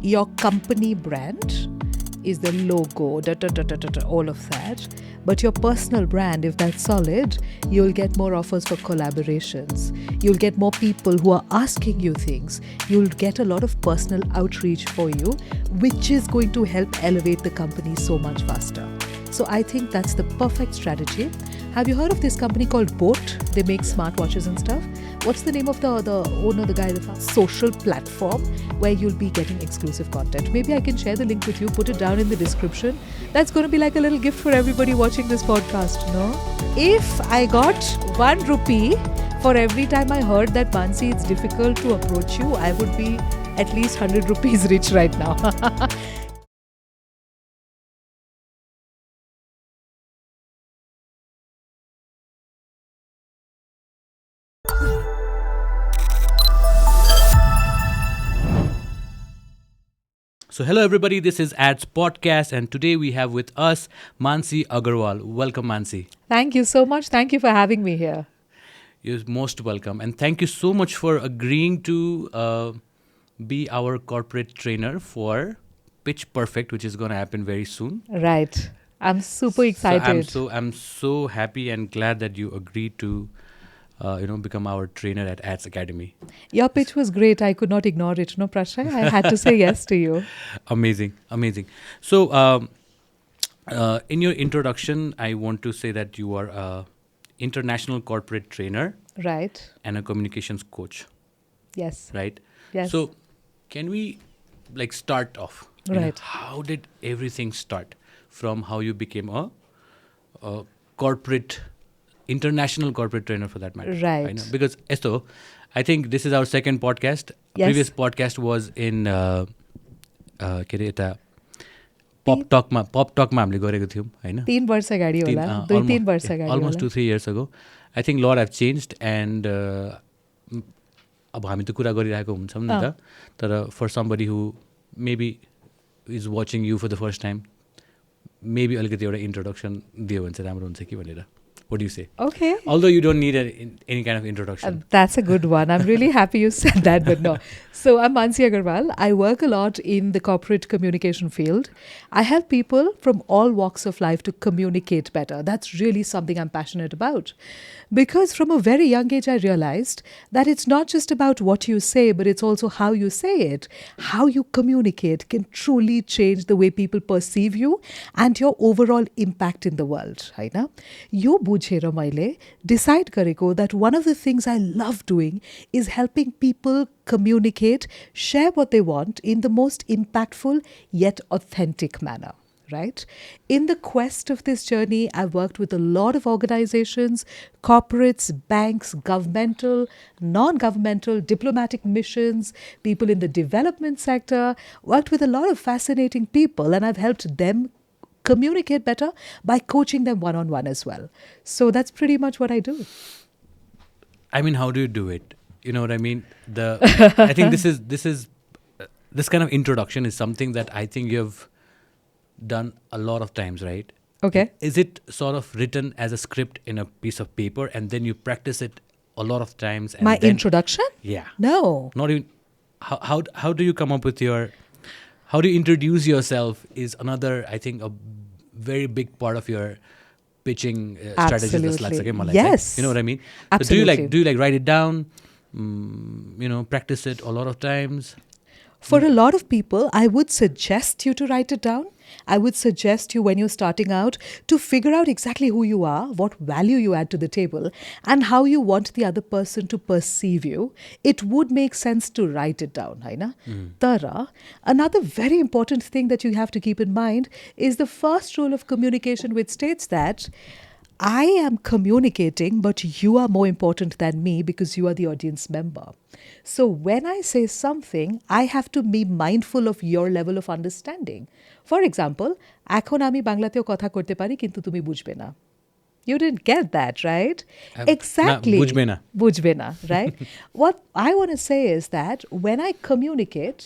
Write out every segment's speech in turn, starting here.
your company brand is the logo, all of that. But your personal brand, if that's solid, you'll get more offers for collaborations. You'll get more people who are asking you things. You'll get a lot of personal outreach for you, which is going to help elevate the company so much faster. So I think that's the perfect strategy. Have you heard of this company called Boat? They make smartwatches and stuff. What's the name of the owner, the guy, the social platform where you'll be getting exclusive content? Maybe I can share the link with you, put it down in the description. That's going to be like a little gift for everybody watching this podcast, no? If I got 1 rupee for every time I heard that, Mansi, it's difficult to approach you, I would be at least 100 rupees rich right now. So hello everybody, this is Ads Podcast and today we have with us Mannsi Agrawal. Welcome Mansi. Thank you so much. Thank you for having me here. You're most welcome and thank you so much for agreeing to be our corporate trainer for Pitch Perfect, which is going to happen very soon. Right. I'm super excited. So I'm so happy and glad that you agreed to become our trainer at Ads Academy. Your pitch was great. I could not ignore it. No, Prashay, I had to say yes to you. Amazing. So, in your introduction, I want to say that you are an international corporate trainer. Right. And a communications coach. Yes. Right? Yes. So, can we start off? Right. How did everything start from how you became a international corporate trainer for that matter? Right. I know. Because I think this is our second podcast. Yes. Previous podcast was in Pop Talk ma हामीले गरेको थियौं हैन 3 वर्ष अगाडि होला 2-3 वर्ष अगाडि almost 2-3 years ago. I think lot have changed and अब हामी त कुरा गरिरहेको हुन्छौं नि त तर for somebody who maybe is watching you for the first time, maybe अलिकति एउटा introduction दियो भने चाहिँ राम्रो हुन्छ कि भनेर. What do you say? Okay. Although you don't need any kind of introduction. That's a good one. I'm really happy you said that, but no. So I'm Mannsi Agrawal. I work a lot in the corporate communication field. I help people from all walks of life to communicate better. That's really something I'm passionate about. Because from a very young age, I realized that it's not just about what you say, but it's also how you say it. How you communicate can truly change the way people perceive you and your overall impact in the world. Haina? Yo bujhera maile decide gareko that one of the things I love doing is helping people communicate, share what they want in the most impactful yet authentic manner. Right? In the quest of this journey, I've worked with a lot of organizations, corporates, banks, governmental, non-governmental, diplomatic missions, people in the development sector, worked with a lot of fascinating people, and I've helped them communicate better by coaching them one-on-one as well. So that's pretty much what I do. I mean, how do you do it? You know what I mean? I think this kind of introduction is something that I think you've done a lot of times, right? Okay. Is it sort of written as a script in a piece of paper and then you practice it a lot of times? And My introduction? Yeah. No. Not even. How do you come up with how do you introduce yourself is another, I think, a very big part of your pitching strategies. Yes. You know what I mean? Absolutely. So do you write it down? Practice it a lot of times? For a lot of people, I would suggest you to write it down. I would suggest you, when you're starting out, to figure out exactly who you are, what value you add to the table, and how you want the other person to perceive you. It would make sense to write it down. Tara, another very important thing that you have to keep in mind is the first rule of communication, which states that I am communicating, but you are more important than me because you are the audience member. So when I say something, I have to be mindful of your level of understanding. For example, এখন আমি বাংলাতেও কথা করতে পারি কিন্তু তুমি বুঝবে না. You didn't get that, right? Exactly. বুঝবে না, right? What I want to say is that when I communicate,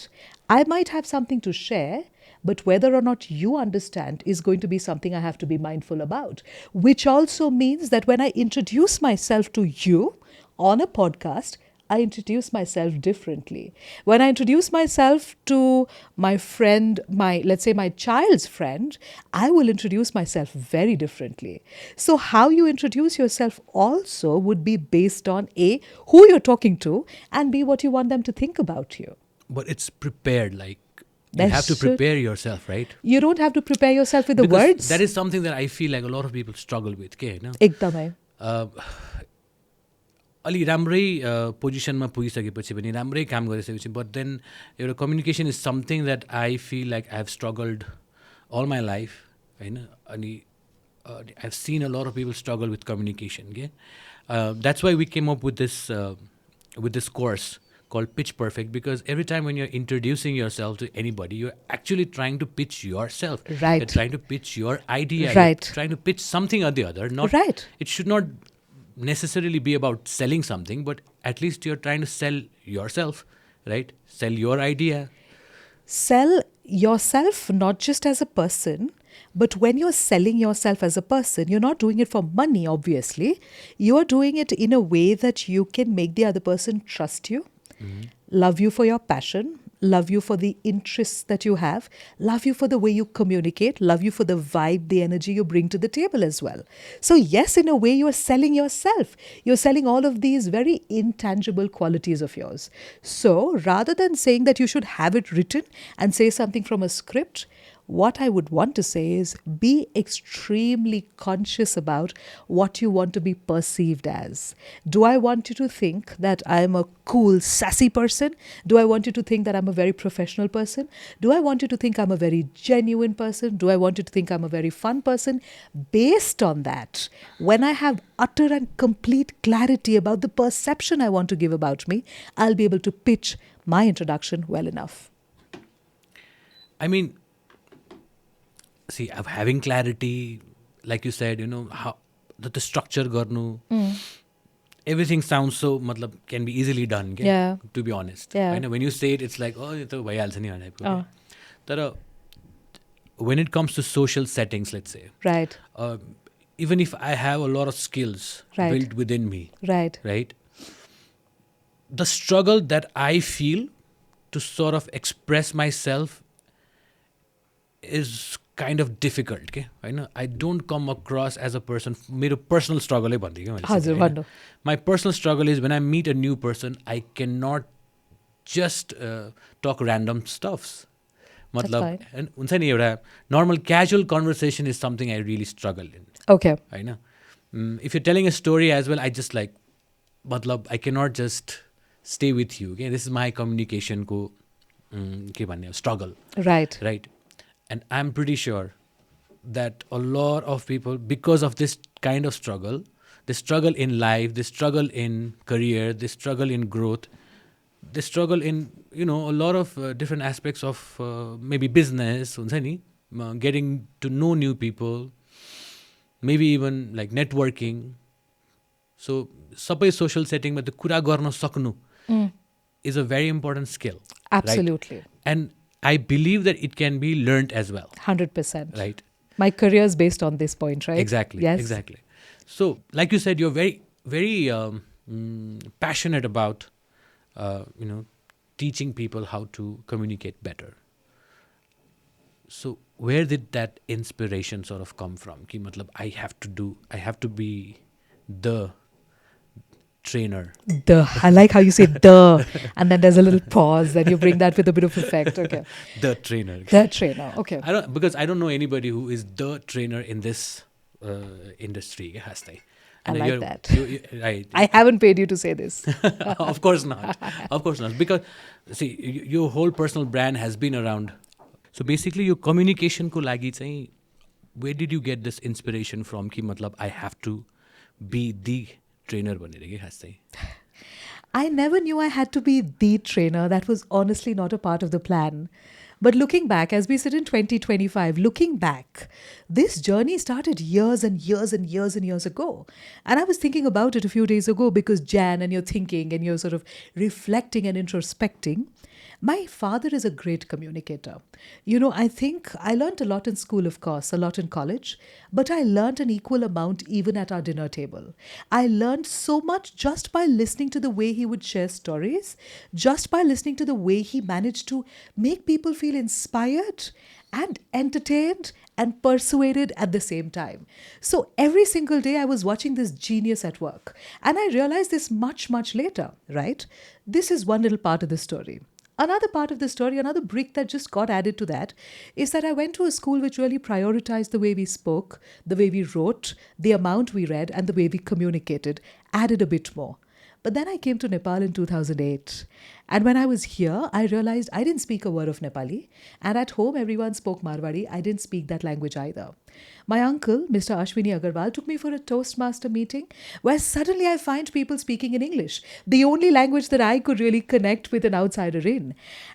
I might have something to share, but whether or not you understand is going to be something I have to be mindful about, which also means that when I introduce myself to you on a podcast, I introduce myself differently. When I introduce myself to my friend, let's say my child's friend, I will introduce myself very differently. So how you introduce yourself also would be based on A, who you're talking to, and B, what you want them to think about you. But it's prepared, like you There have to should- prepare yourself, right? You don't have to prepare yourself with the Because words. that is something that I feel like a lot of people struggle with. Okay, no? एकदमै. अलि राम्रै पोजिसनमा पुगिसकेपछि पनि राम्रै काम गरिसकेपछि but then एउटा communication is something that I feel like I have struggled all my life होइन अनि I have seen a lot of people struggle with communication के that's why we came up with this course called Pitch Perfect, because every time when you're introducing yourself to anybody, you're actually trying to pitch yourself. Right. You're trying to pitch your idea. Right. You're trying to pitch something or the other. Not, Right. It should not necessarily be about selling something, but at least you're trying to sell yourself, right? Sell your idea. Sell yourself not just as a person, but when you're selling yourself as a person, you're not doing it for money, obviously. You're doing it in a way that you can make the other person trust you, love you for your passion, love you for the interests that you have, love you for the way you communicate, love you for the vibe, the energy you bring to the table as well. So yes, in a way, you're selling yourself. You're selling all of these very intangible qualities of yours. So rather than saying that you should have it written and say something from a script, what I would want to say is be extremely conscious about what you want to be perceived as. Do I want you to think that I'm a cool, sassy person? Do I want you to think that I'm a very professional person? Do I want you to think I'm a very genuine person? Do I want you to think I'm a very fun person? Based on that, when I have utter and complete clarity about the perception I want to give about me, I'll be able to pitch my introduction well enough. I mean, see, of having clarity, like you said, you know, how the structure garnu, everything sounds so, matlab, can be easily done, okay? Yeah. To be honest. Yeah. I know when you say it, it's like, oh, it's bhayhalcha ni bhane. Oh. Tara, when it comes to social settings, let's say, Right. even if I have a lot of skills Right. built within me, Right. right? The struggle that I feel to sort of express myself is kind of difficult, okay? I know I don't come across as a person. मेरो personal struggle हजुर भन्नु. My personal struggle is when I meet a new person, I cannot just talk random stuffs. मतलब fine. हुन्छ नि एउटा normal casual conversation is something I really struggle in. Okay. होइन if you're telling a story as well, I just like मतलब I cannot just stay with you, okay? This is my communication को के भन्ने struggle, Right. right? And I'm pretty sure that a lot of people, because of this kind of struggle, they struggle in life, they struggle in career, they struggle in growth, they struggle in, you know, a lot of different aspects of maybe business, हुन्छ नि, getting to know new people, maybe even like networking. So सबै social setting मा त्यो कुरा गर्न सक्नु is a very important skill. Absolutely. Right? And I believe that it can be learned as well. 100%. Right? My career is based on this point, right? Exactly. Yes. Exactly. So, like you said, you're very, very passionate about, you know, teaching people how to communicate better. So, where did that inspiration sort of come from? Ki matlab, I have to be the trainer. I like how you say the, and then there's a little pause, then you bring that with a bit of effect. Okay. The trainer. The trainer. Okay. Because I don't know anybody who is the trainer in this industry. Hastai. I like that. Right. I haven't paid you to say this. Of course not. Of course not. Because, see, your whole personal brand has been around. So basically, your communication ko lagi chahi, where did you get this inspiration from? Ki matlab, I have to be the trainer bhanera ke khas chahi. I never knew I had to be the trainer. That was honestly not a part of the plan. But looking back, as we sit in 2025, looking back, this journey started years and years and years and years ago. And I was thinking about it a few days ago because Jan, and you're thinking and you're sort of reflecting and introspecting. My father is a great communicator. I think I learned a lot in school, of course, a lot in college, but I learned an equal amount even at our dinner table. I learned so much just by listening to the way he would share stories, just by listening to the way he managed to make people feel inspired and entertained and persuaded at the same time. So every single day I was watching this genius at work. And I realized this much, much later, right? This is one little part of the story. Another part of the story, another brick that just got added to that, is that I went to a school which really prioritized the way we spoke, the way we wrote, the amount we read, and the way we communicated, added a bit more. But then I came to Nepal in 2008. And when I was here, I realized I didn't speak a word of Nepali. And at home, everyone spoke Marwari. I didn't speak that language either. My uncle, Mr. Ashwini Agarwal, took me for a Toastmaster meeting where suddenly I find people speaking in English, the only language that I could really connect with an outsider in.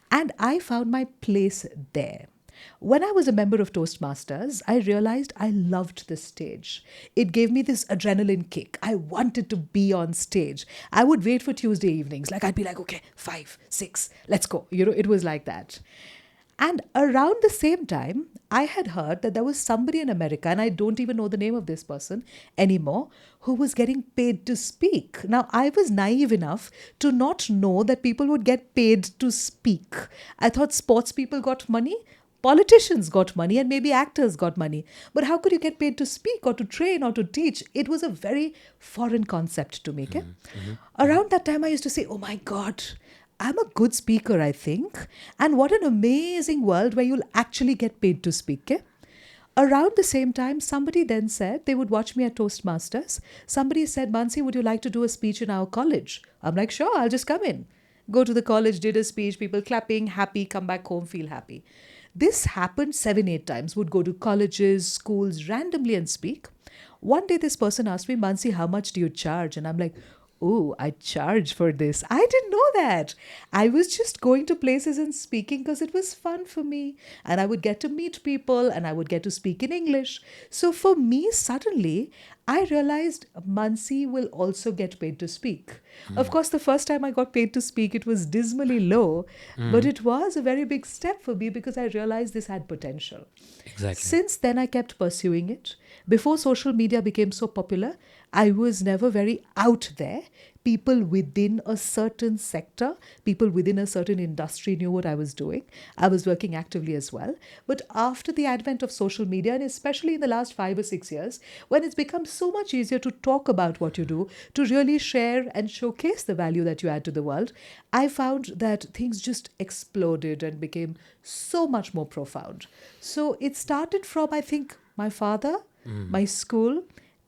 And I found my place there. When I was a member of Toastmasters, I realized I loved the stage. It gave me this adrenaline kick. I wanted to be on stage. I would wait for Tuesday evenings. Like I'd be like, okay, 5, 6, let's go. It was like that. And around the same time, I had heard that there was somebody in America, and I don't even know the name of this person anymore, who was getting paid to speak. Now, I was naive enough to not know that people would get paid to speak. I thought sports people got money, politicians got money, and maybe actors got money. But how could you get paid to speak or to train or to teach? It was a very foreign concept to me. Okay? Around that time, I used to say, oh my God, I'm a good speaker, I think. And what an amazing world where you'll actually get paid to speak. Okay? Around the same time, somebody then said they would watch me at Toastmasters. Somebody said, Mansi, would you like to do a speech in our college? I'm like, sure, I'll just come in. Go to the college, did a speech, people clapping, happy, come back home, feel happy. This happened 7, 8 times. Would go to colleges, schools randomly and speak. One day this person asked me, Mansi, how much do you charge? And I'm like, oh, I charge for this. I didn't know that. I was just going to places and speaking because it was fun for me. And I would get to meet people and I would get to speak in English. So for me, suddenly, I realized Mansi will also get paid to speak. Of course, the first time I got paid to speak, it was dismally low, but it was a very big step for me because I realized this had potential. Exactly. Since then, I kept pursuing it. Before social media became so popular, I was never very out there. People within a certain sector, people within a certain industry knew what I was doing. I was working actively as well. But after the advent of social media, and especially in the last 5 or 6 years, when it's become so much easier to talk about what you do, to really share and showcase the value that you add to the world, I found that things just exploded and became so much more profound. So it started from, I think, my father, my school,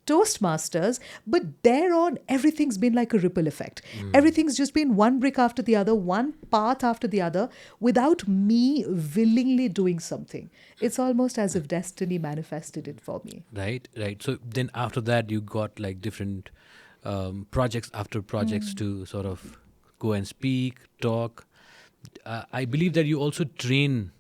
Toastmasters, but thereon everything's been like a ripple effect. Everything's just been one brick after the other, one path after the other, without me willingly doing something. It's almost as if destiny manifested it for me. Right. So then after that, you got like different projects after projects to sort of go and speak, talk. I believe that you also train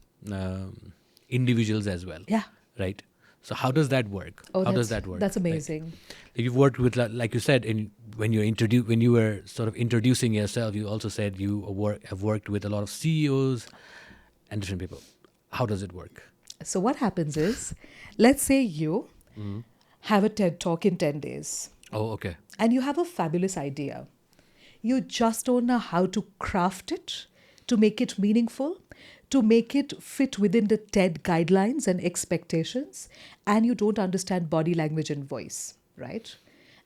individuals as well. Yeah. Right. So how does that work? Oh, how does that work? That's amazing. Like you've worked with, like you said, when you were sort of introducing yourself, you also said you have worked with a lot of CEOs and different people. How does it work? So what happens is, let's say you have a TED talk in 10 days. Oh, okay. And you have a fabulous idea. You just don't know how to craft it, to make it meaningful, to make it fit within the TED guidelines and expectations, and you don't understand body language and voice, right?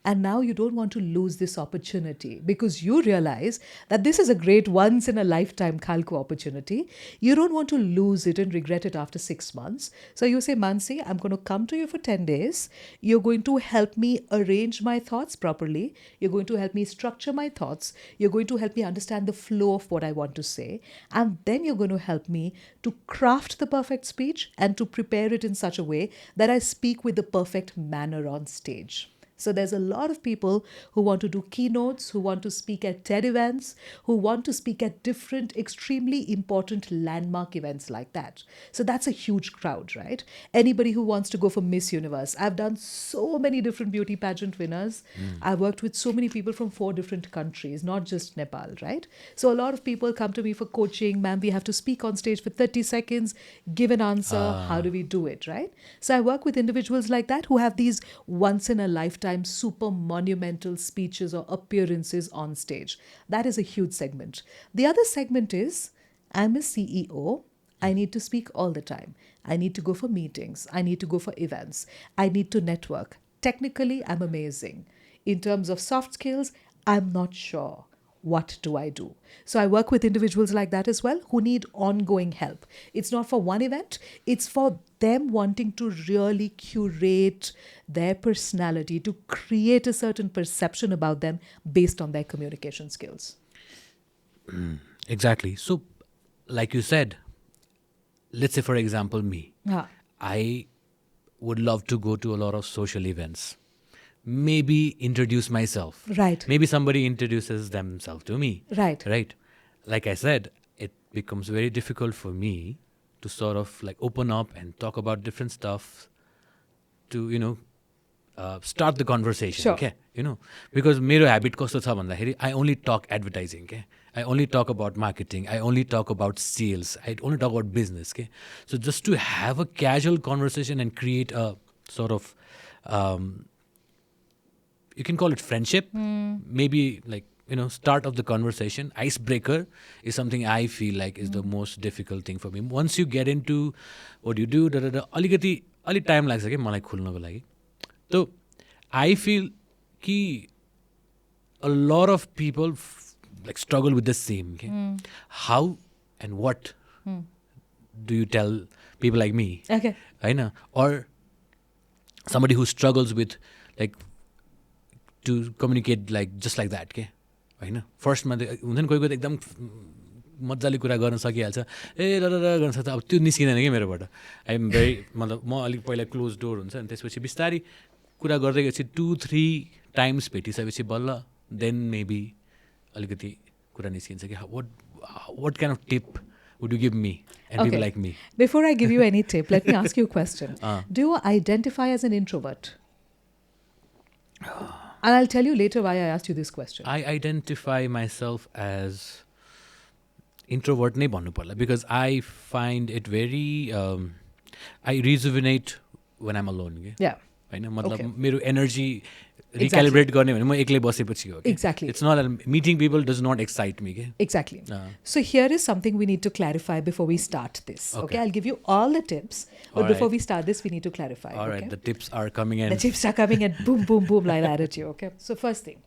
And now you don't want to lose this opportunity because you realize that this is a great once in a lifetime Khalku opportunity. You don't want to lose it and regret it after 6 months. So you say, Mansi, I'm going to come to you for 10 days. You're going to help me arrange my thoughts properly. You're going to help me structure my thoughts. You're going to help me understand the flow of what I want to say. And then you're going to help me to craft the perfect speech and to prepare it in such a way that I speak with the perfect manner on stage. So there's a lot of people who want to do keynotes, who want to speak at TED events, who want to speak at different extremely important landmark events like that. So that's a huge crowd, right? Anybody who wants to go for Miss Universe. I've done so many different beauty pageant winners. I've worked with so many people from 4 different countries, not just Nepal, right? So a lot of people come to me for coaching. Ma'am, we have to speak on stage for 30 seconds, give an answer. How do we do it, right? So I work with individuals like that who have these once in a lifetime super monumental speeches or appearances on stage. That is a huge segment. The other segment is I'm a CEO. I need to speak all the time. I need to go for meetings. I need to go for events. I need to network. Technically, I'm amazing. In terms of soft skills, I'm not sure. What do I do? So I work with individuals like that as well who need ongoing help. It's not for one event, it's for them wanting to really curate their personality, to create a certain perception about them based on their communication skills. Exactly. So, like you said, let's say, for example, me. Ah, I would love to go to a lot of social events. Maybe introduce myself. Right. Maybe somebody introduces themselves to me. Right. Right. Like I said, it becomes very difficult for me to sort of like open up and talk about different stuff to, start the conversation. Sure. Okay. Because मेरो habit कस्तो छ भन्दाखेरि I only talk advertising. Okay. I only talk about marketing. I only talk about sales. I only talk about business. Okay. So just to have a casual conversation and create a sort of you can call it friendship, maybe like, start of the conversation. Icebreaker is something I feel like is the most difficult thing for me. Once you get into what you do, अलिकति time लाग्छ क्या मलाई खुल्नको लागि. So I feel कि a lot of people like struggle with the same. Okay? How and what do you tell people like me? Okay. होइन? Or somebody who struggles with like to communicate like just like that के होइन फर्स्टमा हुन्छ नि कोही कोही एकदम मजाले कुरा गर्न सकिहाल्छ गर्न सक्छ अब त्यो निस्किँदैन कि मेरोबाट आई एम भेरी मतलब म अलिक पहिला क्लोज डोर हुन्छ अनि त्यसपछि बिस्तारै कुरा गर्दै गएपछि 2-3 टाइम्स भेटिसकेपछि बल्ल देन मेबी अलिकति कुरा निस्किन्छ कि what kind of tip would you give me and people like me? Before I give you any tip, let me ask you a question. Do you identify as an introvert? And I'll tell you later why I asked you this question. I identify myself as introvert नै भन्नु पर्ला because I find it very I rejuvenate when I'm alone. Yeah. होइन मतलब मेरो energy रिक्यालिब्रेट गर्ने भने म एक्लै बसेपछि हो. Exactly. It's not meeting people does not excite me. Exactly. So here is something we need to clarify before we start this. Okay. I'll give you all the tips, but before we start this, we need to clarify. All right. The tips are coming in. The tips are coming and boom, boom, boom like that at you. Okay. So first thing,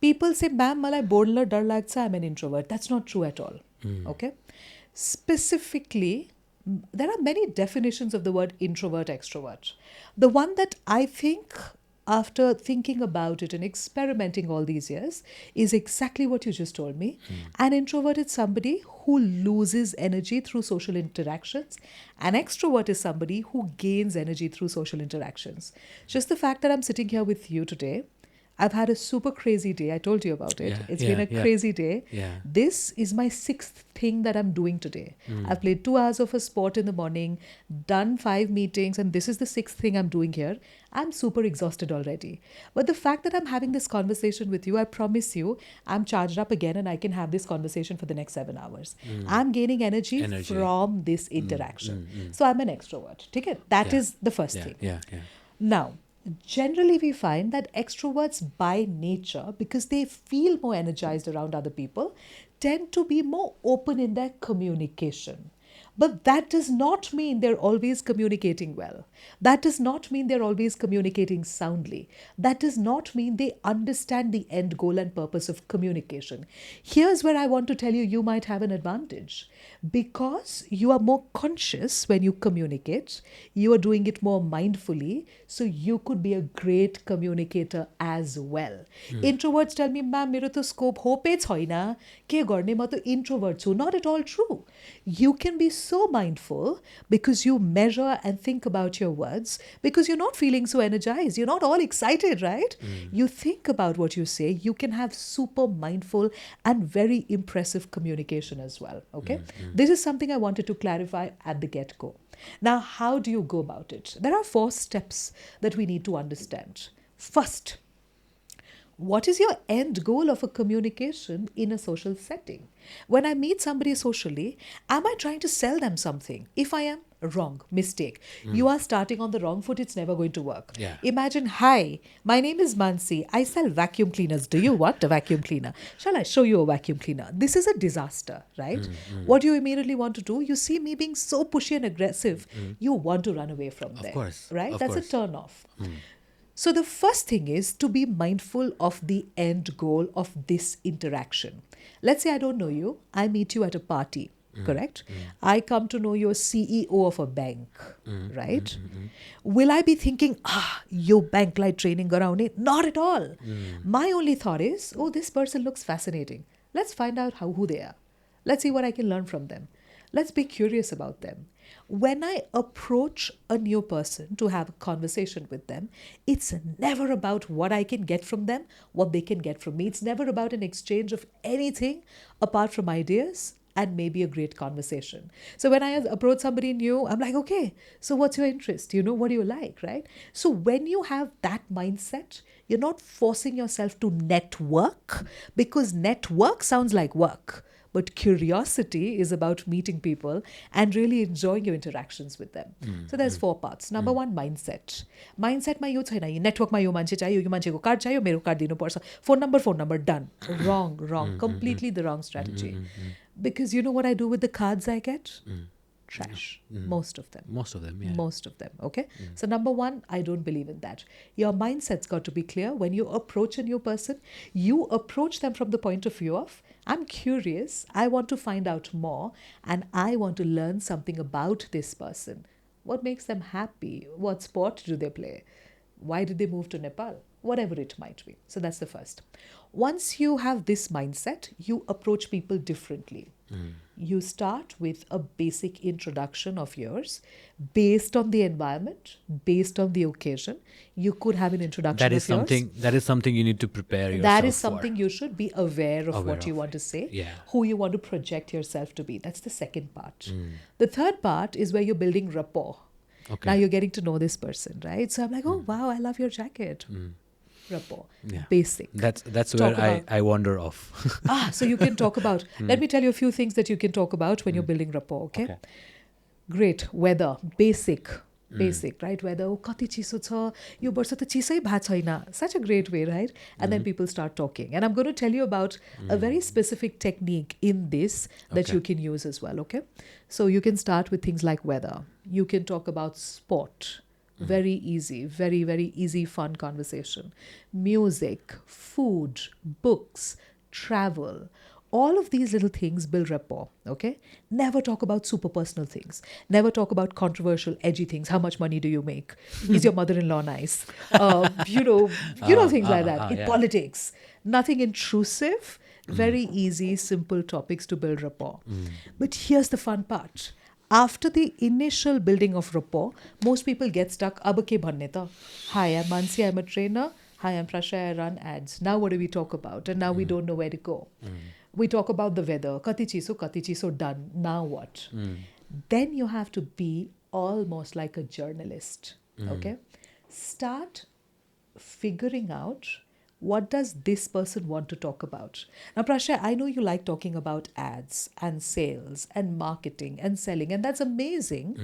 people say, "Ma'am, malai bodla dar lagcha, I'm an introvert." That's not true at all. Okay. Specifically, there are many definitions of the word introvert, extrovert. The one that I think, after thinking about it and experimenting all these years, is exactly what you just told me. An introvert is somebody who loses energy through social interactions. An extrovert is somebody who gains energy through social interactions. Just the fact that I'm sitting here with you today, I've had a super crazy day. I told you about it. It's been a crazy day. Yeah. This is my 6th thing that I'm doing today. I've played 2 hours of a sport in the morning, done 5 meetings, and this is the 6th thing I'm doing here. I'm super exhausted already. But the fact that I'm having this conversation with you, I promise you, I'm charged up again and I can have this conversation for the next 7 hours. I'm gaining energy from this interaction. So I'm an extrovert. Okay? That is the first thing. Now, generally we find that extroverts by nature, because they feel more energized around other people, tend to be more open in their communication. But that does not mean they're always communicating well. That does not mean they're always communicating soundly. That does not mean they understand the end goal and purpose of communication. Here's where I want to tell you, you might have an advantage. Because you are more conscious when you communicate, you are doing it more mindfully, so you could be a great communicator as well. Introverts tell me, "Ma'am, मेरो त scope hope छैन, के गर्ने, म त introvert छु." Not at all true. You can be so mindful because you measure and think about your words, because you're not feeling so energized. You're not all excited, right? You think about what you say. You can have super mindful and very impressive communication as well. Okay. This is something I wanted to clarify at the get go. Now, how do you go about it? There are 4 steps that we need to understand. First, what is your end goal of a communication in a social setting? When I meet somebody socially, am I trying to sell them something? If I am, wrong, mistake. You are starting on the wrong foot, it's never going to work. Yeah. Imagine, hi, my name is Mansi. I sell vacuum cleaners. Do you want a vacuum cleaner? Shall I show you a vacuum cleaner? This is a disaster, right? What do you immediately want to do? You see me being so pushy and aggressive, you want to run away from there. Course, right? of That's course. a turn off. So the first thing is to be mindful of the end goal of this interaction. Let's say I don't know you. I meet you at a party, correct? I come to know you're CEO of a bank, right? Will I be thinking, you bank like training around it? Not at all. My only thought is, oh, this person looks fascinating. Let's find out who they are. Let's see what I can learn from them. Let's be curious about them. When I approach a new person to have a conversation with them, it's never about what I can get from them, what they can get from me. It's never about an exchange of anything apart from ideas and maybe a great conversation. So when I approach somebody new, I'm like, okay, so what's your interest? What do you like, right? So when you have that mindset, you're not forcing yourself to network, because network sounds like work. But curiosity is about meeting people and really enjoying your interactions with them. So there's 4 parts. Number 1, mindset. Mindset ma yo chaina, network ma yo manche chahiyo, yo mancheko card chahiyo, mero card dinu parcha. Phone number, done. Wrong. Completely the wrong strategy. Because you know what I do with the cards I get? Trash. Most of them. Most of them, yeah. Most of them, okay? So number 1, I don't believe in that. Your mindset's got to be clear. When you approach a new person, you approach them from the point of view of, I'm curious, I want to find out more, and I want to learn something about this person. What makes them happy? What sport do they play? Why did they move to Nepal? Whatever it might be. So that's the first. Once you have this mindset, you approach people differently. You start with a basic introduction of yours based on the environment, based on the occasion. You could have an introduction That is of yours. That is something you need to prepare yourself That is for. something you should be aware of, what Aware you of want to say, Yeah. who you want to project yourself to be. That's the second part. The third part is where you're building rapport. Okay. Now you're getting to know this person, right? So I'm like, oh, wow, I love your jacket. Rapport. Yeah. Basic. That's Talk where about- I wander off. So you can talk about, let me tell you a few things that you can talk about when you're building rapport, okay? Great. Weather. Basic, right? Weather. Oh, kati chiso cha, yo barsa ta chisai bha chaina. Such a great way, right? And then people start talking. And I'm going to tell you about a very specific technique in this that Okay. you can use as well, okay? So you can start with things like weather. You can talk about sport. Very easy, very, very easy, fun conversation. Music, food, books, travel. All of these little things build rapport, okay? Never talk about super personal things. Never talk about controversial, edgy things. How much money do you make? Is your mother-in-law nice? Things like that. In yeah. politics, nothing intrusive. Very easy, simple topics to build rapport. But here's the fun part. After the initial building of rapport, most people get stuck. Ab ke bhanne ta? Hi, I'm Mansi, I'm a trainer. Hi, I'm Prasha, I run ads. Now what do we talk about? And now we don't know where to go. We talk about the weather. Kati chiso, done. Now what? Then you have to be almost like a journalist. Okay? Start figuring out, what does this person want to talk about? Now, Prasha, I know you like talking about ads and sales and marketing and selling, and that's amazing.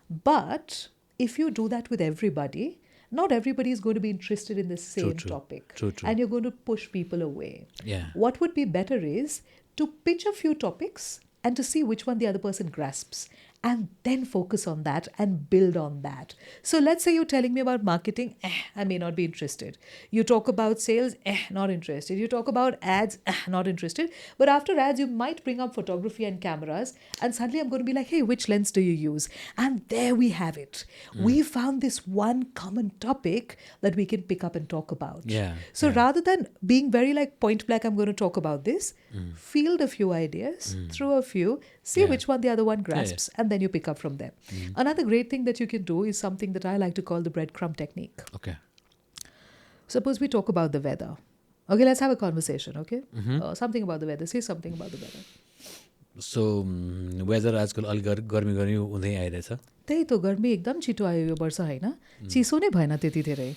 But if you do that with everybody, not everybody is going to be interested in the same topic. True. And you're going to push people away. Yeah. What would be better is to pitch a few topics and to see which one the other person grasps, and then focus on that and build on that. So let's say you're telling me about marketing, I may not be interested. You talk about sales, not interested. You talk about ads, not interested. But after ads, you might bring up photography and cameras, and suddenly I'm going to be like, hey, which lens do you use? And there we have it. We found this one common topic that we can pick up and talk about. Yeah. So rather than being very like point blank, I'm going to talk about this, field a few ideas, throw a few, See Yeah. which one the other one Yeah, grasps, and then you pick up from there. Another great thing that you can do is something that I like to call the breadcrumb technique. Okay. Suppose we talk about the weather. Okay, let's have a conversation, okay? Mm-hmm. Something about the weather. Say something about the weather. So weather आजकल अलि गर्मी गर्मी हुँदै आइरहेछ. त्यही त गर्मी एकदम छिटो आयो यो वर्ष होइन चिसो नै भएन त्यति धेरै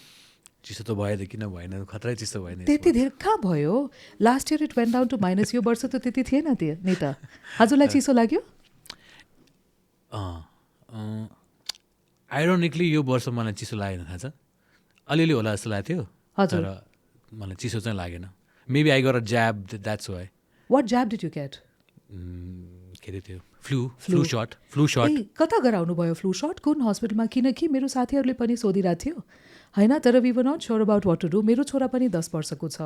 चिसो त भयो त किन भएन खतरै चिसो भयो नि. त्यति धेरै कहाँ भयो last year it went down to minus यो वर्ष त त्यति थिएन नि त हजुरलाई चिसो लाग्यो आइरोनिकली यो वर्ष मलाई चिसो लागेन थाहा छ अलिअलि होला जस्तो लाग्थ्यो हजुर तर मलाई चिसो चाहिँ लागेन maybe I got a job that's why what job did you get के अरे त्यो फ्लू सट कता गराउनु भयो फ्लू सट कुन हस्पिटलमा किनकि मेरो साथीहरूले पनि सोधिरहेको थियो होइन तर we were not sure about what to do मेरो छोरा पनि 10 वर्षको छ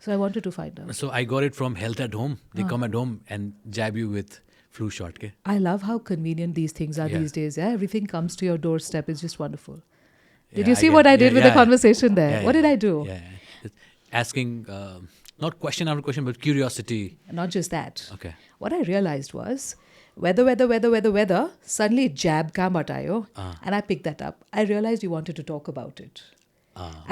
so I wanted to find out so I got it from health at home they come at home and jab you with flu shot के I love how convenient these things are these days. Yeah, everything comes to your doorstep. It's just wonderful. Did you see what I did with the conversation there? What did I do? Asking, not question after question, but curiosity. Not just that. Okay. What I realized was weather. Suddenly jab kam atayo, and I picked that up. I realized you wanted to talk about it.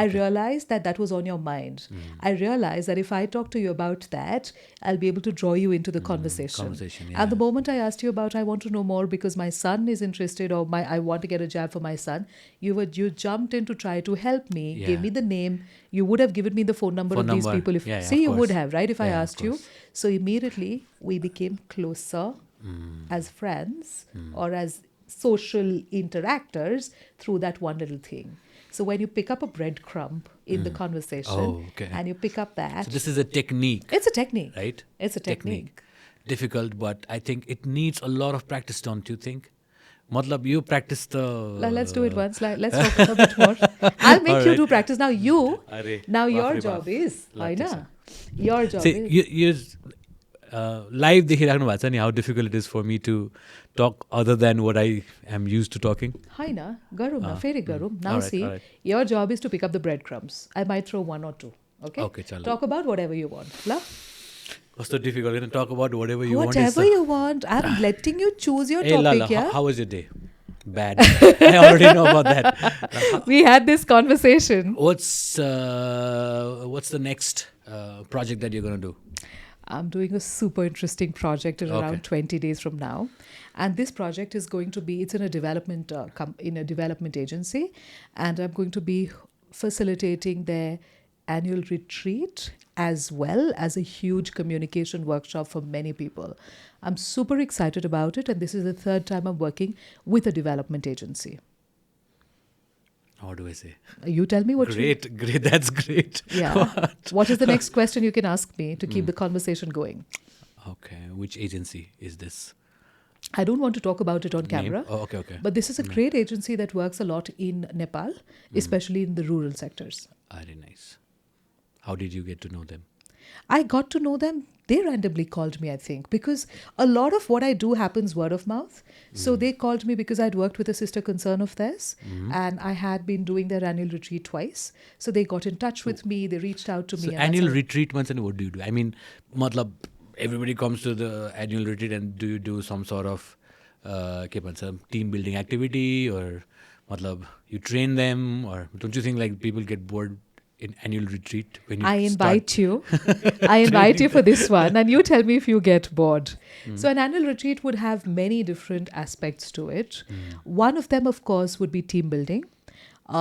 I realized that was on your mind. I realized that if I talk to you about that, I'll be able to draw you into the conversation. And the moment I asked you about, I want to know more because my son is interested, or I want to get a jab for my son, you jumped in to try to help me, gave me the name. You would have given me the phone number of these people. You would have, right? If I asked you. So immediately we became closer as friends or as social interactors through that one little thing. So when you pick up a breadcrumb in the conversation and you pick up that... So this is a technique. It's a technique. Right? It's a technique. Difficult, but I think it needs a lot of practice, don't you think? Matlab, you practice the... Let's do it once. Let's talk a bit more. I'll make you do practice. Now your job is... Your job is... Live देखिराख्नु भएको छ नि how difficult it is for me to talk other than what I am used to talking. होइन गरौँ न फेरि गरौँ. Now see, your job is to pick up the breadcrumbs. I might throw one or two. Okay, talk about whatever you want. La? कस्तो difficult होइन talk about whatever you want. Whatever you want. I'm letting you choose your topic. How was your day? Bad. I already know about that. We had this conversation. What's the next project that you're going to do? I'm doing a super interesting project in around 20 days from now. And this project is going to be, it's in a development agency. And I'm going to be facilitating their annual retreat as well as a huge communication workshop for many people. I'm super excited about it. And this is the 3rd time I'm working with a development agency. How do I say? You tell me what Great. That's great. Yeah. What is the next question you can ask me to keep the conversation going? Okay. Which agency is this? I don't want to talk about it on camera. Oh, okay. But this is a great agency that works a lot in Nepal, especially in the rural sectors. Very nice. How did you get to know them? I got to know them. They randomly called me, I think, because a lot of what I do happens word of mouth. So they called me because I'd worked with a sister concern of theirs and I had been doing their annual retreat twice. So they got in touch with me. They reached out to me. So annual retreat, what do you do? I mean, matlab, everybody comes to the annual retreat and do you do some sort of team building activity or matlab, you train them or don't you think like people get bored in annual retreat when you I invite you for this one and you tell me if you get bored. So an annual retreat would have many different aspects to it. One of them, of course, would be team building.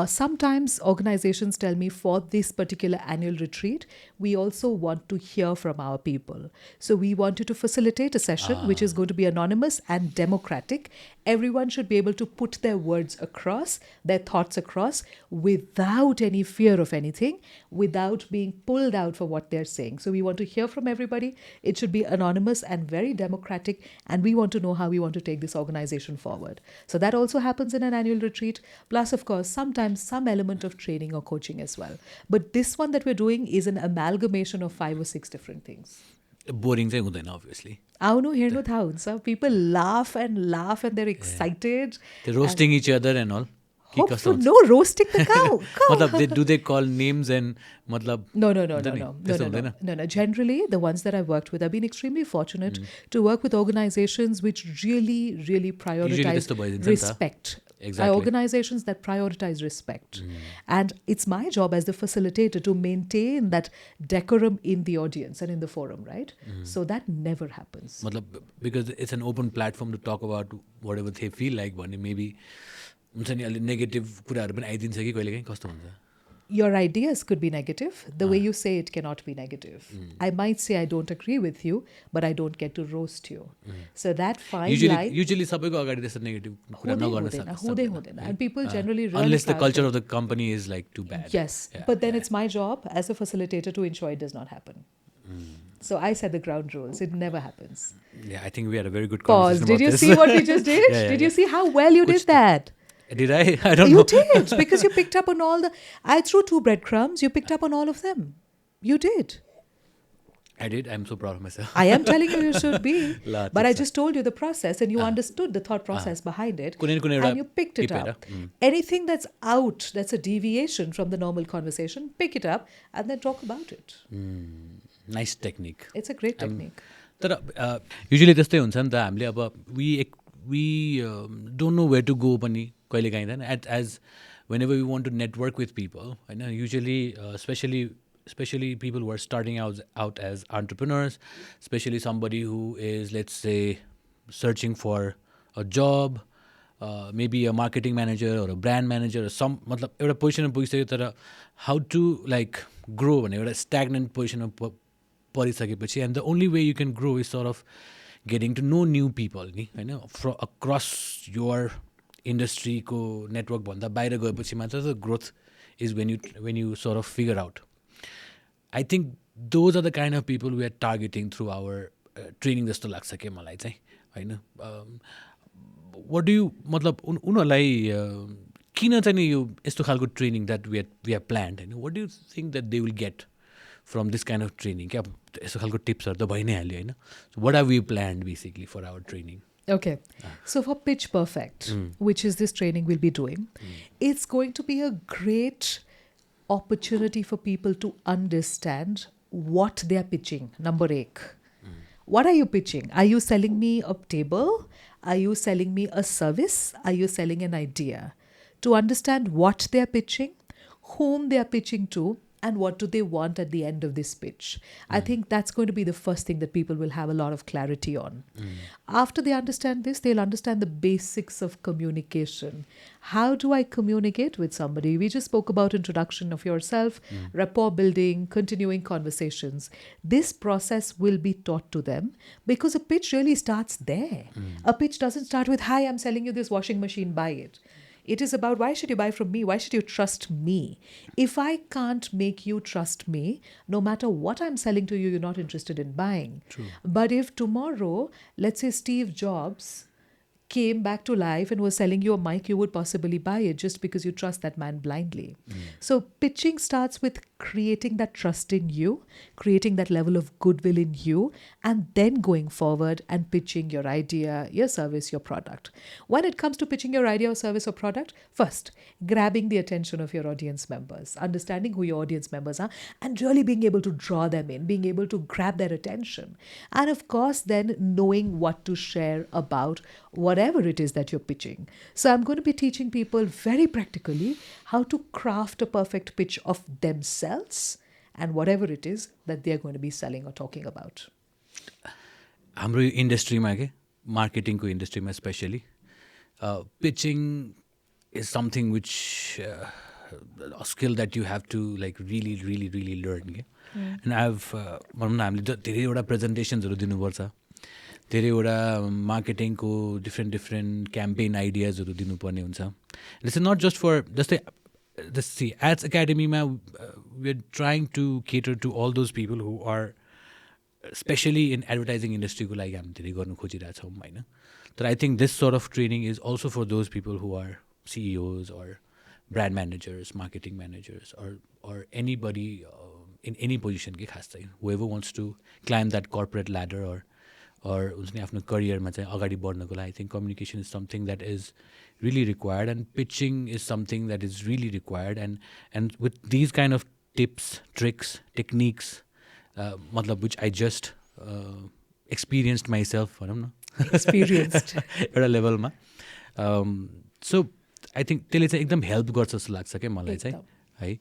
Sometimes organizations tell me for this particular annual retreat, we also want to hear from our people. So we wanted to facilitate a session which is going to be anonymous and democratic. Everyone should be able to put their words across, their thoughts across, without any fear of anything, without being pulled out for what they're saying. So we want to hear from everybody. It should be anonymous and very democratic. And we want to know how we want to take this organization forward. So that also happens in an annual retreat. Plus, of course, sometimes some element of training or coaching as well. But this one that we're doing is an amalgamation of 5 or 6 different things. Boring चाहिँ हुँदैन obviously. आउनु हेर्नु थाहा हुन्छ. People laugh and they're excited. They're roasting each other and all. Hope कस्तो for हुन्छ? no roasting the cow. मतलब do they call names and मतलब No. त्यस्तो हुँदैन? No. Generally, the ones that I've worked with, I've been extremely fortunate to work with organizations which really, really prioritize त्यस्तो भइदिन्छ नि त. respect. Exactly. Organizations that prioritize respect. And it's my job as the facilitator to maintain that decorum in the audience and in the forum, right? So that never happens. मतलब because it's an open platform to talk about whatever they feel like भने maybe हुन्छ नि अलि negative कुराहरू पनि आइदिन्छ कि कहिलेकाहीँ कस्तो हुन्छ? Your ideas could be negative. The way you say it cannot be negative. I might say I don't agree with you, but I don't get to roast you. So that fine line... Usually सबैको अगाडि त्यस्तो negative कुरा नगर्न सक्दैन. हुँदैन. And people generally run Unless the faster. culture of the company is like too bad. Yes, but then it's my job as a facilitator to ensure it does not happen. So I set the ground rules. It never happens. Yeah, I think we had a very good Pause. conversation Did about you this. see what we just did? Did you see how well you did that? Did I? I don't know. You did, because you picked up on all the... I threw 2 breadcrumbs. You picked up on all of them. You did. I did. I'm so proud of myself. I am telling you should be. La, But I just told you the process and you understood the thought process behind it. कुनै एउटा And you picked it up. Anything that's out, that's a deviation from the normal conversation, pick it up and then talk about it. Nice technique. It's a great technique. तर usually त्यस्तै हुन्छ नि त हामीले अब we don't know where to go पनि कहिलेकाहीँ होइन as whenever we want to network with people होइन usually especially people who are starting out as entrepreneurs, especially somebody who is, let's say, searching for a job, maybe a marketing manager or a brand manager or some मतलब एउटा पोजिसनमा पुगिसक्यो तर how to like grow भने एउटा stagnant पोजिसनमा परिसकेपछि and the only way you can grow is sort of getting to know new people नि होइन from across your industry को network भन्दा बाहिर गएपछि मात्र the growth is when you sort of figure out. I think those are the kind of people we are targeting through our training जस्तो लाग्छ के मलाई चाहिँ होइन. What do you मतलब उनीहरूलाई किन चाहिँ नि यो यस्तो खालको training that we have planned होइन? What do you think that they will get from this kind of training? क्या यस्तो खालको टिप्सहरू त भइ नै हाल्यो होइन. So what have we planned basically for our training? Okay. So for Pitch Perfect, which is this training we'll be doing, it's going to be a great opportunity for people to understand what they are pitching. Number 1. What are you pitching? Are you selling me a table? Are you selling me a service? Are you selling an idea? To understand what they are pitching, whom they are pitching to, and what do they want at the end of this pitch. I think that's going to be the first thing that people will have a lot of clarity on. After they understand this, they'll understand the basics of communication. How do I communicate with somebody? We just spoke about introduction of yourself, rapport building, continuing conversations. This process will be taught to them because a pitch really starts there. A pitch doesn't start with, hi, I'm selling you this washing machine, buy it. It is about, why should you buy from me? Why should you trust me? If I can't make you trust me, no matter what I'm selling to you, you're not interested in buying. True. But if tomorrow, let's say Steve Jobs came back to life and was selling you a mic, you would possibly buy it just because you trust that man blindly. So pitching starts with creating that trust in you, creating that level of goodwill in you, and then going forward and pitching your idea, your service, your product. When it comes to pitching your idea or service or product, first, grabbing the attention of your audience members, understanding who your audience members are, and really being able to draw them in, being able to grab their attention. And of course, then knowing what to share about whatever it is that you're pitching. So I'm going to be teaching people very practically how to craft a perfect pitch of themselves and whatever it is that they're going to be selling or talking about. हाम्रो इन्डस्ट्रीमा के मार्केटिङको इन्डस्ट्रीमा specially pitching is something which a skill that you have to like really learn के. And I've भनौँ न हामीले धेरैवटा प्रेजेन्टेसन्सहरू दिनुपर्छ, धेरैवटा मार्केटिङको डिफ्रेन्ट क्याम्पेन आइडियाजहरू दिनुपर्ने हुन्छ. This is not just for जस्तै सी एड्स एकाडेमीमा we are trying to cater to all those people who are specially in advertising इन्डस्ट्रीको लागि हामी धेरै गर्नु खोजिरहेछौँ होइन. तर I think this sort of training is also for those people who are CEOs or brand managers, marketing managers, or anybody in any position के खास चाहिँ whoever wants to climb that corporate ladder or or हुन्छ नि आफ्नो करियरमा चाहिँ अगाडि बढ्नको लागि I think communication is something that is really required, and pitching is something that is really required, and with these kind of tips, tricks, techniques, matlab which I just experienced myself, I don't know, Experienced. एउटा लेभलमा, so I think त्यसले चाहिँ एकदम help गर्छ जस्तो लाग्छ क्या मलाई चाहिँ है.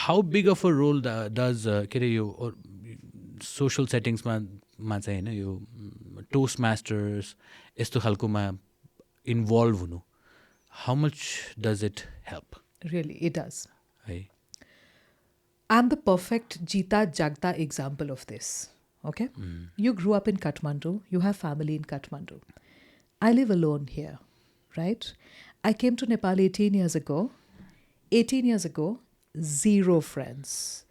How big of a role does के अरे यो सोसल सेटिङ्समा चाहिँ होइन यो टोस्ट मास्टर्स यस्तो खालकोमा इन्भल्भ हुनु, how much does it help? Really, it does. Hey. I'm the perfect Jita Jagta example of this. Okay? You grew up in Kathmandu. You have family in Kathmandu. I live alone here, right? I came to Nepal 18 years ago. 18 years ago, zero friends,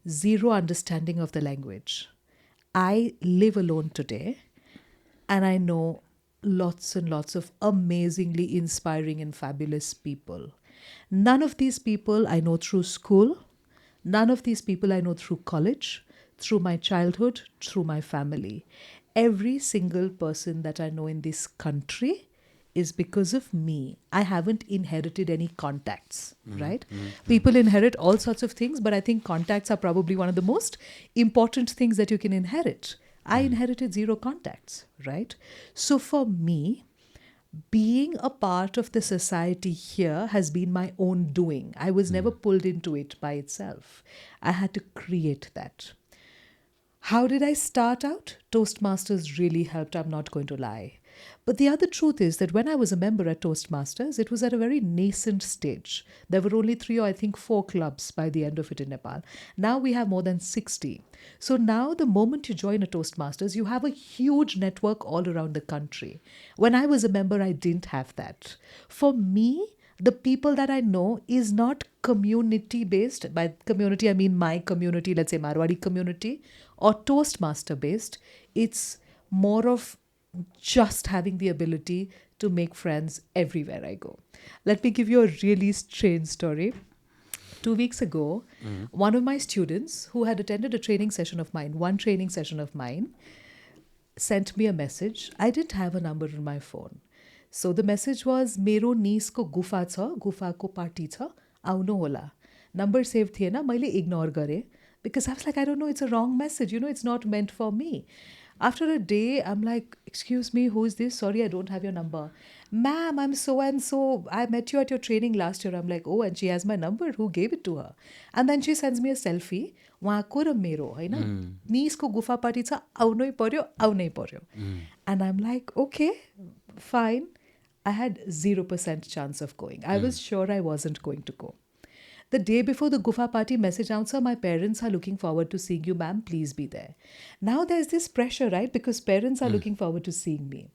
zero understanding of the language. I live alone today, and I know lots and lots of amazingly inspiring and fabulous people. None of these people I know through school. None of these people I know through college, through my childhood, through my family. Every single person that I know in this country is because of me. I haven't inherited any contacts, right? People inherit all sorts of things, but I think contacts are probably one of the most important things that you can inherit. I inherited zero contacts, right? So for me, being a part of the society here has been my own doing. I was never pulled into it by itself. I had to create that. How did I start out? Toastmasters really helped, I'm not going to lie. But the other truth is that when I was a member at Toastmasters, it was at a very nascent stage. There were only 3 or I think 4 clubs by the end of it in Nepal. Now we have more than 60. So now the moment you join a Toastmasters, you have a huge network all around the country. When I was a member, I didn't have that. For me, the people that I know is not community based. By community, I mean my community, let's say Marwari community, or Toastmaster based. It's more of just having the ability to make friends everywhere I go. Let me give you a really strange story. 2 weeks ago, one of my students who had attended a training session of mine, one training session of mine, sent me a message. I didn't have a number on my phone. So the message was, मेरो निसको गुफा छ, गुफाको party छ, आउनु होला. Number saved थिएन, मैले ignore गरेँ. Because I was like, I don't know, it's a wrong message. You know, it's not meant for me. After a day, I'm like, excuse me, who is this? Sorry, I don't have your number. Ma'am, I'm so and so. I met you at your training last year. I'm like, oh, and she has my number. Who gave it to her? And then she sends me a selfie. वहाँको र मेरो होइन निसको गुफा party छ आउनै पर्यो आउनै पर्यो. And I'm like, okay, fine. I had 0% chance of going. I was sure I wasn't going to go. The day before the Gufa party, message out, sir, my parents are looking forward to seeing you, ma'am. Please be there. Now there's this pressure, right? Because parents are looking forward to seeing me.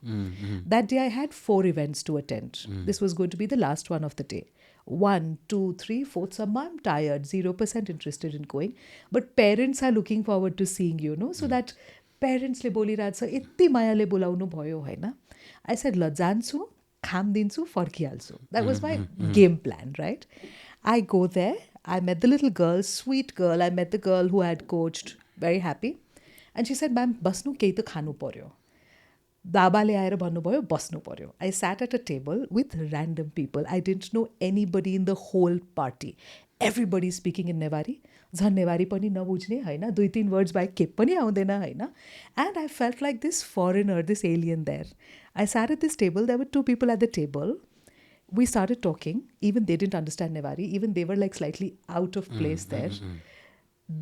That day I had 4 events to attend. This was going to be the last one of the day. 1, 2, 3, 4th summer, I'm tired, 0% interested in going. But parents are looking forward to seeing you, no? So that parents le bolirach cha, यति मायाले बोलाउनु भयो हैन. I said, ल जान्छु, खाम दिन्छु, फर्किहाल्छु. That was my game plan, right? I go there. I met the little girl, sweet girl. I met the girl who had coached, very happy. And she said, ma'am, basnu केही त खानु पर्यो. बाबाले आएर भन्नुभयो बस्नु पर्यो. I sat at a table with random people. I didn't know anybody in the whole party. Everybody speaking in Nevari. झन् नेवारी पनि नबुझ्ने हैन, 2-3 वर्ड्स बाहेक के पनि आउँदैन हैन. And I felt like this foreigner, this alien there. I sat at this table. There were 2 people at the table. We started talking. Even they didn't understand Nevari. Even they were like slightly out of place there.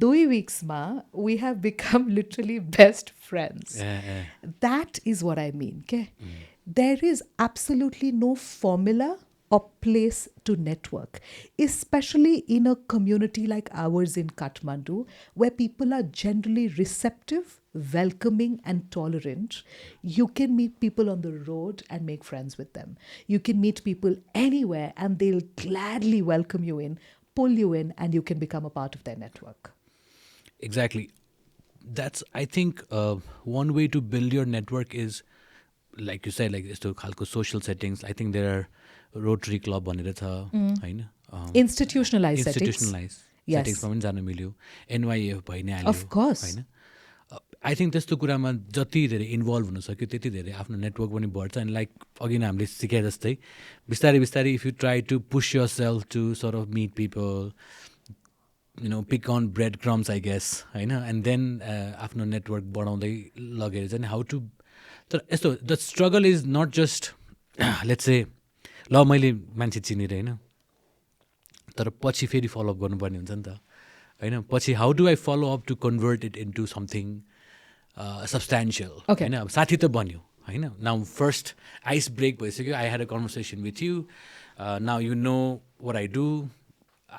2 weeks ma, we have become literally best friends. That is what I mean. Okay? There is absolutely no formula or place to network, especially in a community like ours in Kathmandu, where people are generally receptive, welcoming and tolerant. You can meet people on the road and make friends with them. You can meet people anywhere and they'll gladly welcome you in, pull you in, and you can become a part of their network. Exactly. That's, I think, one way to build your network is, like you said, like यस्तो खालको social settings. I think there are Rotary Club भनेर छ हैन, institutionalized settings settings मा पनि जान मिल्यो, NYF भइ नै हाल्यो of course हैन. आई थिङ्क त्यस्तो कुरामा जति धेरै इन्भल्भ हुन सक्यो त्यति धेरै आफ्नो नेटवर्क पनि बढ्छ एन्ड लाइक अघि नै हामीले सिकाए जस्तै बिस्तारै बिस्तारै if you try to push yourself to सort of meet people, pick on breadcrumbs I guess होइन एन्ड देन आफ्नो नेटवर्क बढाउँदै लगेर चाहिँ हाउ टु तर यस्तो the struggle is not just let's say ल मैले मान्छे चिनेर होइन तर पछि फेरि फलोअप गर्नुपर्ने हुन्छ नि त होइन पछि how do I follow up to convert it into something substantial होइन अब साथी त बन्यो होइन नाउ फर्स्ट आइस ब्रेक भइसक्यो I had a conversation with you now you know what I do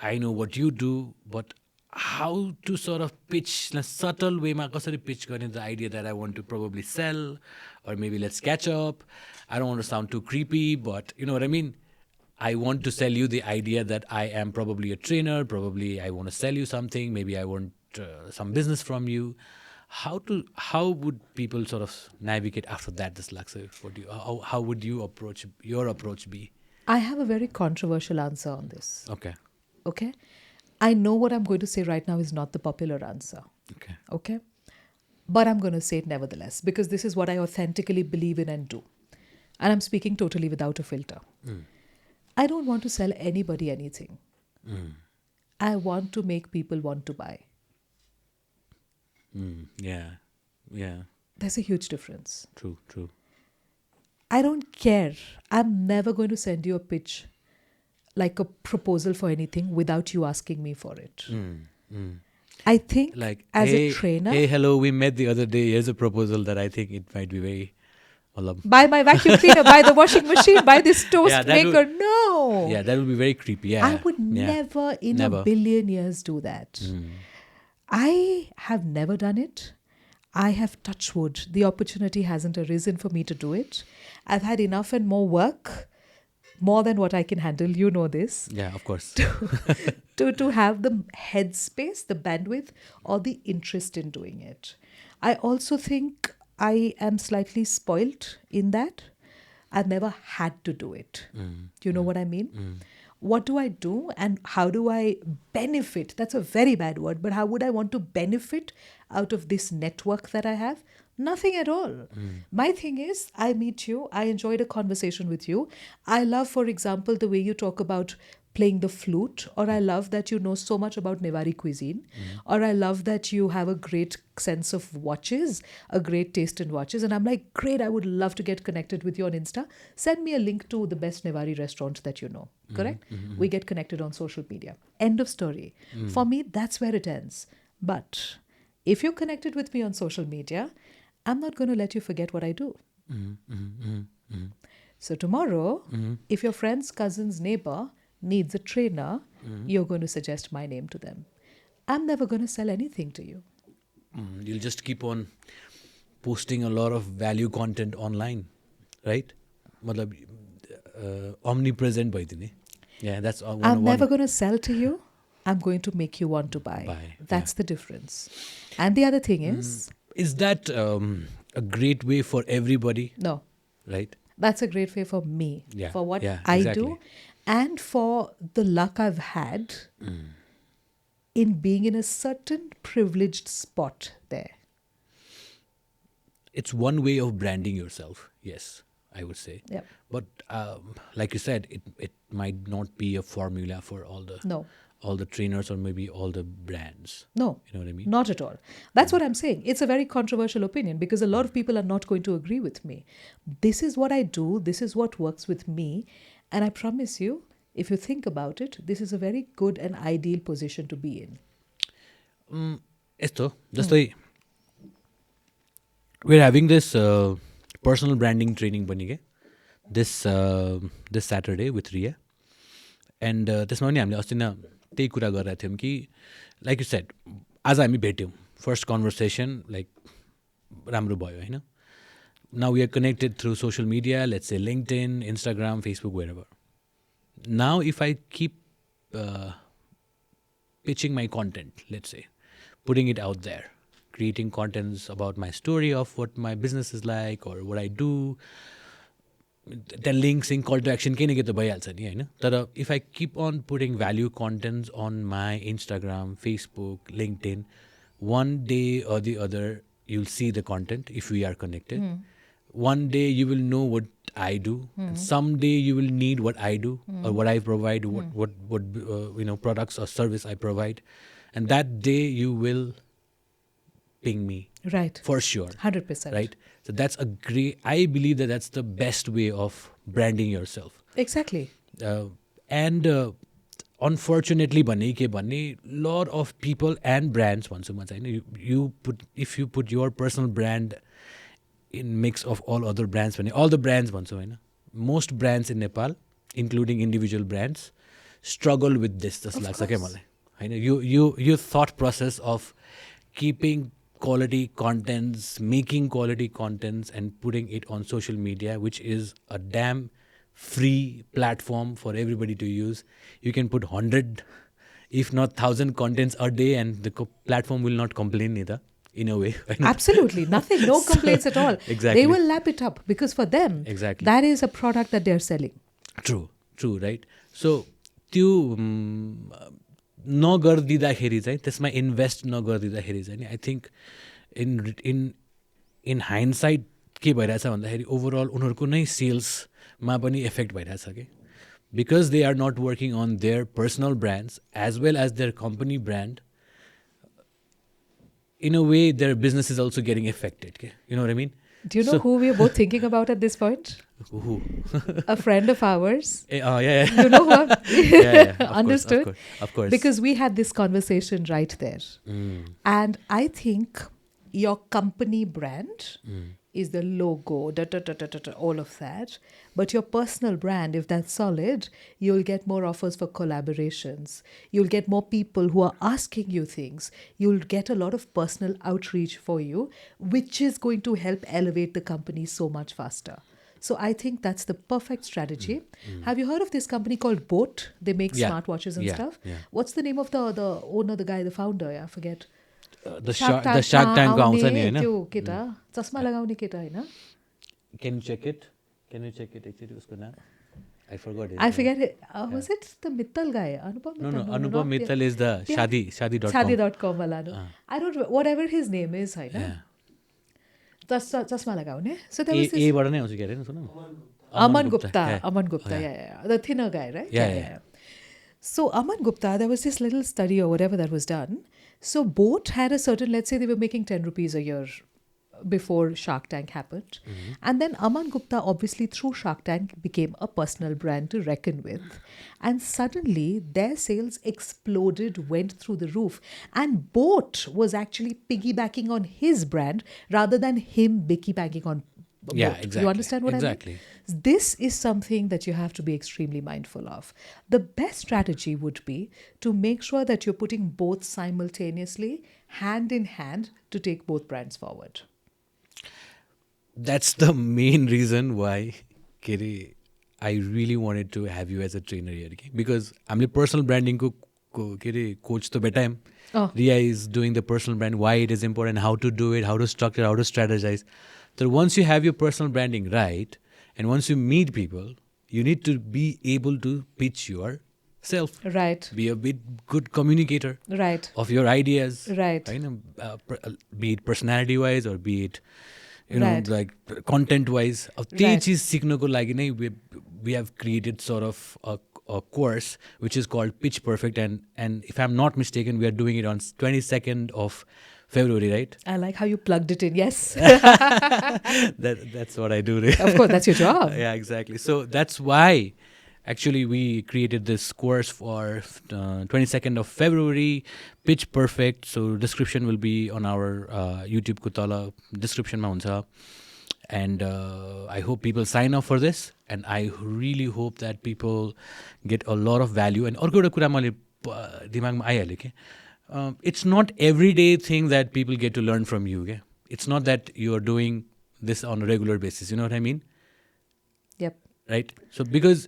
I know what you do, but how to sort of pitch in a subtle way, कसरी pitch गर्ने the idea that I want to probably sell, or maybe let's catch up. I don't want to sound too creepy, but you know what I mean? I want to sell you the idea that I am probably a trainer, probably I want to sell you something, maybe I want some business from you. How would people sort of navigate after that, this Laksa? How would you approach, your approach be? I have a very controversial answer on this. Okay. I know what I'm going to say right now is not the popular answer. Okay. But I'm going to say it nevertheless because this is what I authentically believe in and do. And I'm speaking totally without a filter. I don't want to sell anybody anything. I want to make people want to buy. Yeah. There's a huge difference. True. I don't care. I'm never going to send you a pitch like a proposal for anything without you asking me for it. I think like as hey, a trainer... Hey, hello, we met the other day. Here's a proposal that I think it might be very... Buy my vacuum cleaner, buy the washing machine, buy this toast maker. No! Yeah, that would be very creepy. Yeah, I would never in a billion years do that. I have never done it. I have touched wood. The opportunity hasn't arisen for me to do it. I've had enough and more work, more than what I can handle, you know this. Yeah, of course. to have the headspace, the bandwidth, or the interest in doing it. I also think I am slightly spoilt in that. I've never had to do it. You know what I mean? What do I do and how do I benefit? That's a very bad word, but how would I want to benefit out of this network that I have? Nothing at all. My thing is, I meet you, I enjoyed a conversation with you. I love, for example, the way you talk about playing the flute, or I love that you know so much about Newari cuisine, or I love that you have a great sense of watches, a great taste in watches. And I'm like, great, I would love to get connected with you on Insta. Send me a link to the best Newari restaurant that you know, correct? We get connected on social media. End of story. For me, that's where it ends. But if you're connected with me on social media, I'm not going to let you forget what I do. So tomorrow, if your friend's cousin's neighbor needs a trainer, you're going to suggest my name to them. I'm never going to sell anything to you. You'll just keep on posting a lot of value content online, right? Omnipresent bhaidine. Yeah, that's one. I'm never going to sell to you. I'm going to make you want to buy. That's the difference. And the other thing is that a great way for everybody? No. Right? That's a great way for me. Yeah. For what exactly. I do. And for the luck I've had in being in a certain privileged spot there. It's one way of branding yourself, yes, I would say. Yep. But like you said, it might not be a formula for all the trainers or maybe all the brands. No. You know what I mean? Not at all. That's what I'm saying. It's a very controversial opinion because a lot of people are not going to agree with me. This is what I do. This is what works with me. And I promise you, if you think about it, this is a very good and ideal position to be in. Esto, jastै we're having this personal branding training पनि के this Saturday with Ria. And त्यसमा पनि हामीले अस्ति न त्यही कुरा गरिरहेको थियौँ कि लाइक यु सेड आज हामी भेट्यौँ फर्स्ट कन्भर्सेसन लाइक राम्रो भयो होइन now we are connected through social media let's say LinkedIn Instagram Facebook wherever now if I keep pitching my content, let's say, putting it out there, creating contents about my story of what my business is like or what I do, then links in call to action केही न केही त भइहाल्छ नि होइन तर if I keep on putting value contents on my Instagram, Facebook, LinkedIn, one day or the other you'll see the content if we are connected. One day you will know what I do, and someday you will need what I do or what I provide, what products or service I provide, and that day you will ping me. Right. For sure. 100%. Right. So that's a great. I believe that that's the best way of branding yourself. Exactly. And unfortunately, lot of people and brands if you put your personal brand in mix of all other brands, all the brands, most brands in Nepal, including individual brands, struggle with this. Just like you thought process of keeping quality contents, making quality contents, and putting it on social media, which is a damn free platform for everybody to use. You can put 100, if not 1,000 contents a day, and the platform will not complain either. In a way. Absolutely. Nothing. No complaints at all. Exactly. They will lap it up because for them, exactly, that is a product that they're selling. True, right? So, त्यो नगरिदिँदाखेरि चाहिँ त्यसमा invest नगरिदिँदाखेरि चाहिँ I think in हाइन्डसाइट के भइरहेछ भन्दाखेरि overall उनीहरूको नै सेल्समा पनि इफेक्ट भइरहेछ कि because they are not working on their personal brands as well as their company brand. In a way, their business is also getting affected. Okay? You know what I mean? Do you know who we are both thinking about at this point? Who? A friend of ours. Yeah. You know who? Yeah. Understood? Of course. Because we had this conversation right there. And I think your company brand is the logo, all of that. But your personal brand, if that's solid, you'll get more offers for collaborations. You'll get more people who are asking you things. You'll get a lot of personal outreach for you, which is going to help elevate the company so much faster. So I think that's the perfect strategy. Have you heard of this company called Boat? They make smartwatches and stuff. Yeah. What's the name of the owner, the guy, the founder? I forget. The Shark Tank आउँछ नि हैन त्यो केटा चस्मा लगाउने केटा हैन. Can you check it एकचोटी उसको नाम? I forgot it. I forget it. Was it the Mittal guy? Anupam Mittal? No, Anupam Mittal is the shadi.com. Shadi.com wala no. I don't know, whatever his name is हैन. चस्मा लगाउने. So there was this बाट नै आउँछ के अरे सुन. Aman Gupta. Yeah. The thinner guy, right? Yeah. So Aman Gupta, there was this little study or whatever that was done. So Boat had a certain, let's say they were making 10 rupees a year before Shark Tank happened. And then Aman Gupta, obviously through Shark Tank, became a personal brand to reckon with. And suddenly their sales exploded, went through the roof. And Boat was actually piggybacking on his brand rather than him piggybacking on Boat. Yeah, exactly. You understand what exactly. I mean? This is something that you have to be extremely mindful of. The best strategy would be to make sure that you're putting both simultaneously, hand in hand, to take both brands forward. That's the main reason why, Kiri, I really wanted to have you as a trainer here. Okay? Because I'm personal branding coach to bedtime. Ria is doing the personal brand, why it is important, how to do it, how to structure, how to strategize. So once you have your personal branding right, and once you meet people, you need to be able to pitch yourself. Right. Be a bit good communicator. Right. Of your ideas. Right. Be it personality-wise or be it, like content-wise. Right. We have created sort of a course which is called Pitch Perfect, and if I'm not mistaken, we are doing it on 22nd of February, right? I like how you plugged it in. Yes. That's what I do. Right? Of course, that's your job. Yeah, exactly. So that's why actually we created this course for 22nd of February, Pitch Perfect. So description will be on our YouTube Kutala description ma huncha. And I hope people sign up for this. And I really hope that people get a lot of value. And अर्को एउटा कुरा मैले दिमागमा आइहाल्यो के it's not everyday thing that people get to learn from you. Okay? It's not that you are doing this on a regular basis. You know what I mean? Yep. Right? So because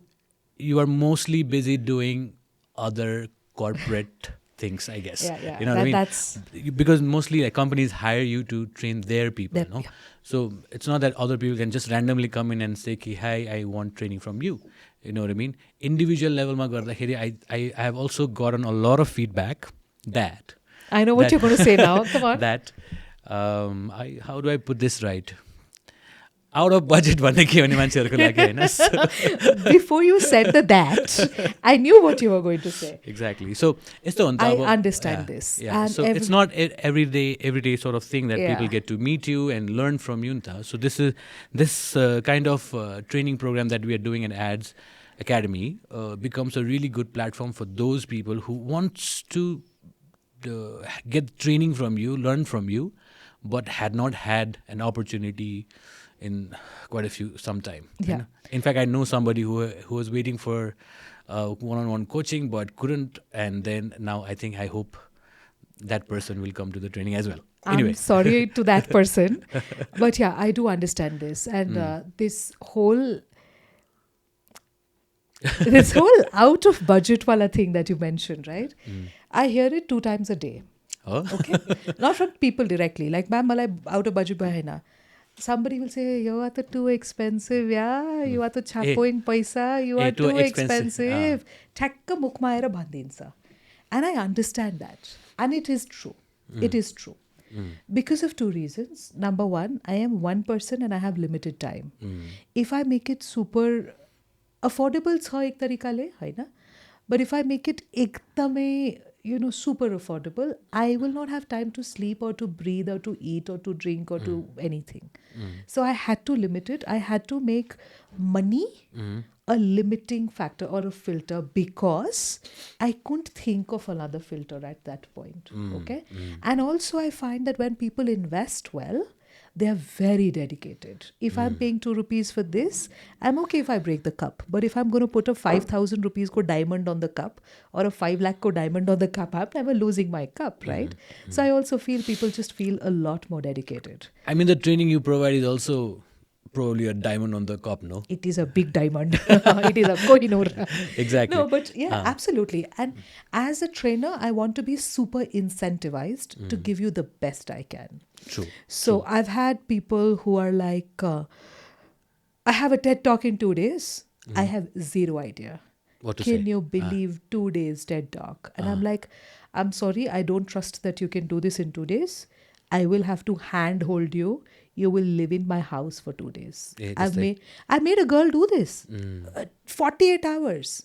you are mostly busy doing other corporate things, I guess. Yeah. You know what I mean? Because mostly like, companies hire you to train their people. No? Yeah. So it's not that other people can just randomly come in and say, hi, I want training from you. You know what I mean? Individual level ma garदाखेरि I have also gotten a lot of feedback that I know what you're going to say now. Come on. That How do I put this right? Out of budget भन्ने के भने मान्छेहरूको लागि हैन. Before you said that, I knew what you were going to say. Exactly. So यस्तो हुन्छ I अब, understand this. Yeah. And So it's not everyday sort of thing that Yeah. people get to meet you and learn from you. So this kind of training program that we are doing in Ads Academy becomes a really good platform for those people who wants to get training from you, learn from you, but had not had an opportunity in quite some time. Yeah. In fact, I know somebody who was waiting for one-on-one coaching but couldn't, and then now I hope that person will come to the training as well. Anyway. I'm sorry to that person, but yeah, I do understand this. And this whole out of budget wala thing that you mentioned, right? I hear it 2 times a day. Oh. Okay. Not from people directly. Like, ma'am, malai out of budget bhayena. Somebody will say, you are too expensive, yeah. You are chapoing paisa. You are too expensive. Thakka mukhma aera bhandincha. And I understand that. And it is true. It is true. Because of 2 reasons. Number 1, I am one person and I have limited time. If I make it super affordable छ एक तरिकाले हैन, but if I make it एकदमै super affordable, I will not have time to sleep or to breathe or to eat or to drink or to anything. So I had to limit it. I had to make money a limiting factor or a filter because I couldn't think of another filter at that point. Okay? And also I find that when people invest well, they are very dedicated. If I'm paying 2 rupees for this, I'm okay if I break the cup. But if I'm going to put a 5,000 rupees ko diamond on the cup or a 5 lakh ko diamond on the cup, I'm never losing my cup, right? So I also feel people just feel a lot more dedicated. I mean, the training you provide is also probably a diamond on the cup, no? It is a big diamond. It is a Kohinoor. Exactly. No, but yeah, absolutely. And as a trainer, I want to be super incentivized to give you the best I can. True. So I've had people who are like, I have a TED talk in 2 days. I have zero idea. What to say? Can you believe 2 days TED talk? And I'm like, I'm sorry, I don't trust that you can do this in 2 days. I will have to handhold you. You will live in my house for 2 days. Yeah, I made a girl do this. 48 hours.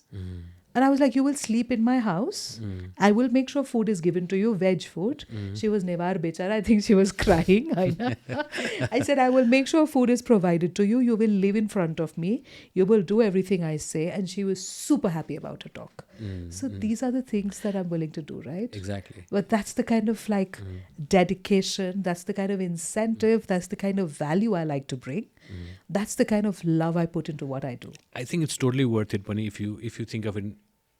And I was like, you will sleep in my house. I will make sure food is given to you, veg food. She was nevar bechara. I think she was crying. I said, I will make sure food is provided to you. You will live in front of me. You will do everything I say. And she was super happy about her talk. So these are the things that I'm willing to do, right? Exactly. But that's the kind of like dedication. That's the kind of incentive. That's the kind of value I like to bring. That's the kind of love I put into what I do. I think it's totally worth it, Bunny, if you think of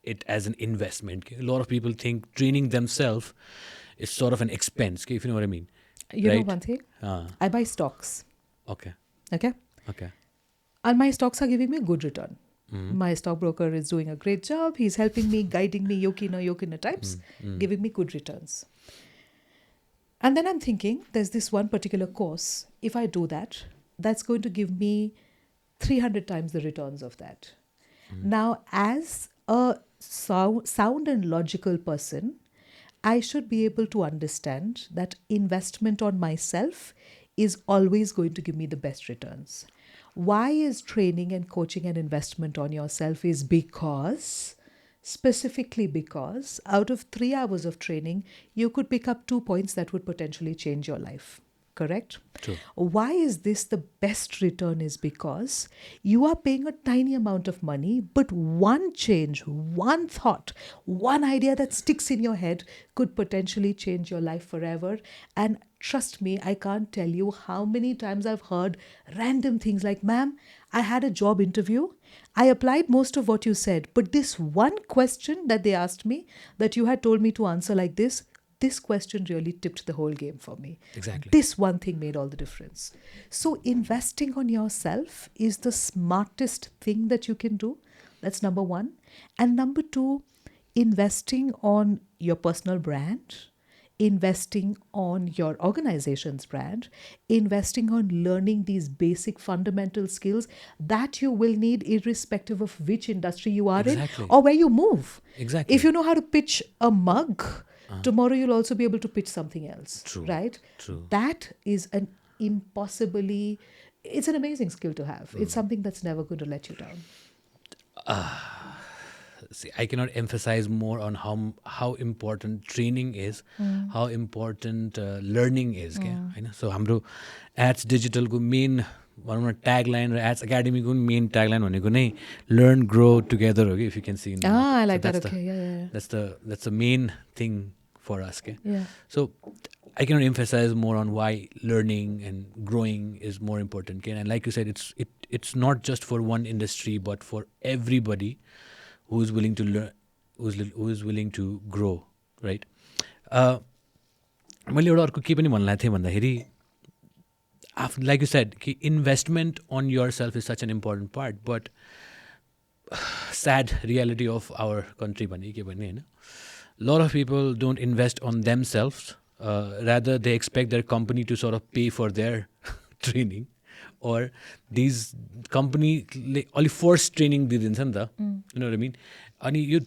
it as an investment. A lot of people think training themselves is sort of an expense, if you know what I mean. You know one thing? I buy stocks. Okay. Okay? Okay. And my stocks are giving me good return. My stockbroker is doing a great job. He's helping me, guiding me, yokina types, giving me good returns. And then I'm thinking, there's this one particular course. If I do that, that's going to give me 300 times the returns of that. Now, as a sound and logical person, I should be able to understand that investment on myself is always going to give me the best returns. Why is training and coaching an investment on yourself is because, specifically because, out of 3 hours of training, you could pick up 2 points that would potentially change your life. Correct? True. Why is this the best return is because you are paying a tiny amount of money, but one change, one thought, one idea that sticks in your head could potentially change your life forever. And trust me, I can't tell you how many times I've heard random things like, ma'am, I had a job interview. I applied most of what you said, but this one question that they asked me that you had told me to answer like this question really tipped the whole game for me. Exactly. This one thing made all the difference. So investing on yourself is the smartest thing that you can do. That's number 1. And number 2, investing on your personal brand, investing on your organization's brand, investing on learning these basic fundamental skills that you will need irrespective of which industry you are in or where you move. Exactly. If you know how to pitch a mug, tomorrow you'll also be able to pitch something else, True. right? True. That is it's an amazing skill to have. It's something that's never going to let you down. See, I cannot emphasize more on how important training is, how important learning is. So हाम्रो Ads डिजिटलको main भनौँ न tagline र Ads एकाडेमीको main tagline भनेको नै learn grow together हो कि if you can see I like that. Okay, yeah. that's the main thing for us. Yeah. So I cannot emphasize more on why learning and growing is more important. And like you said, it's not just for one industry, but for everybody who is willing to learn, who is willing to grow, right? मैले एउटा अर्को के पनि भन्नु थिएँ भन्दाखेरि like you said, investment on yourself is such an important part, but sad reality of our country भने के भन्ने हैन, lot of people don't invest on themselves. Rather, they expect their company to sort of pay for their training, or these company only forced training दिदिन्छ नि त, you know what I mean? अनि यो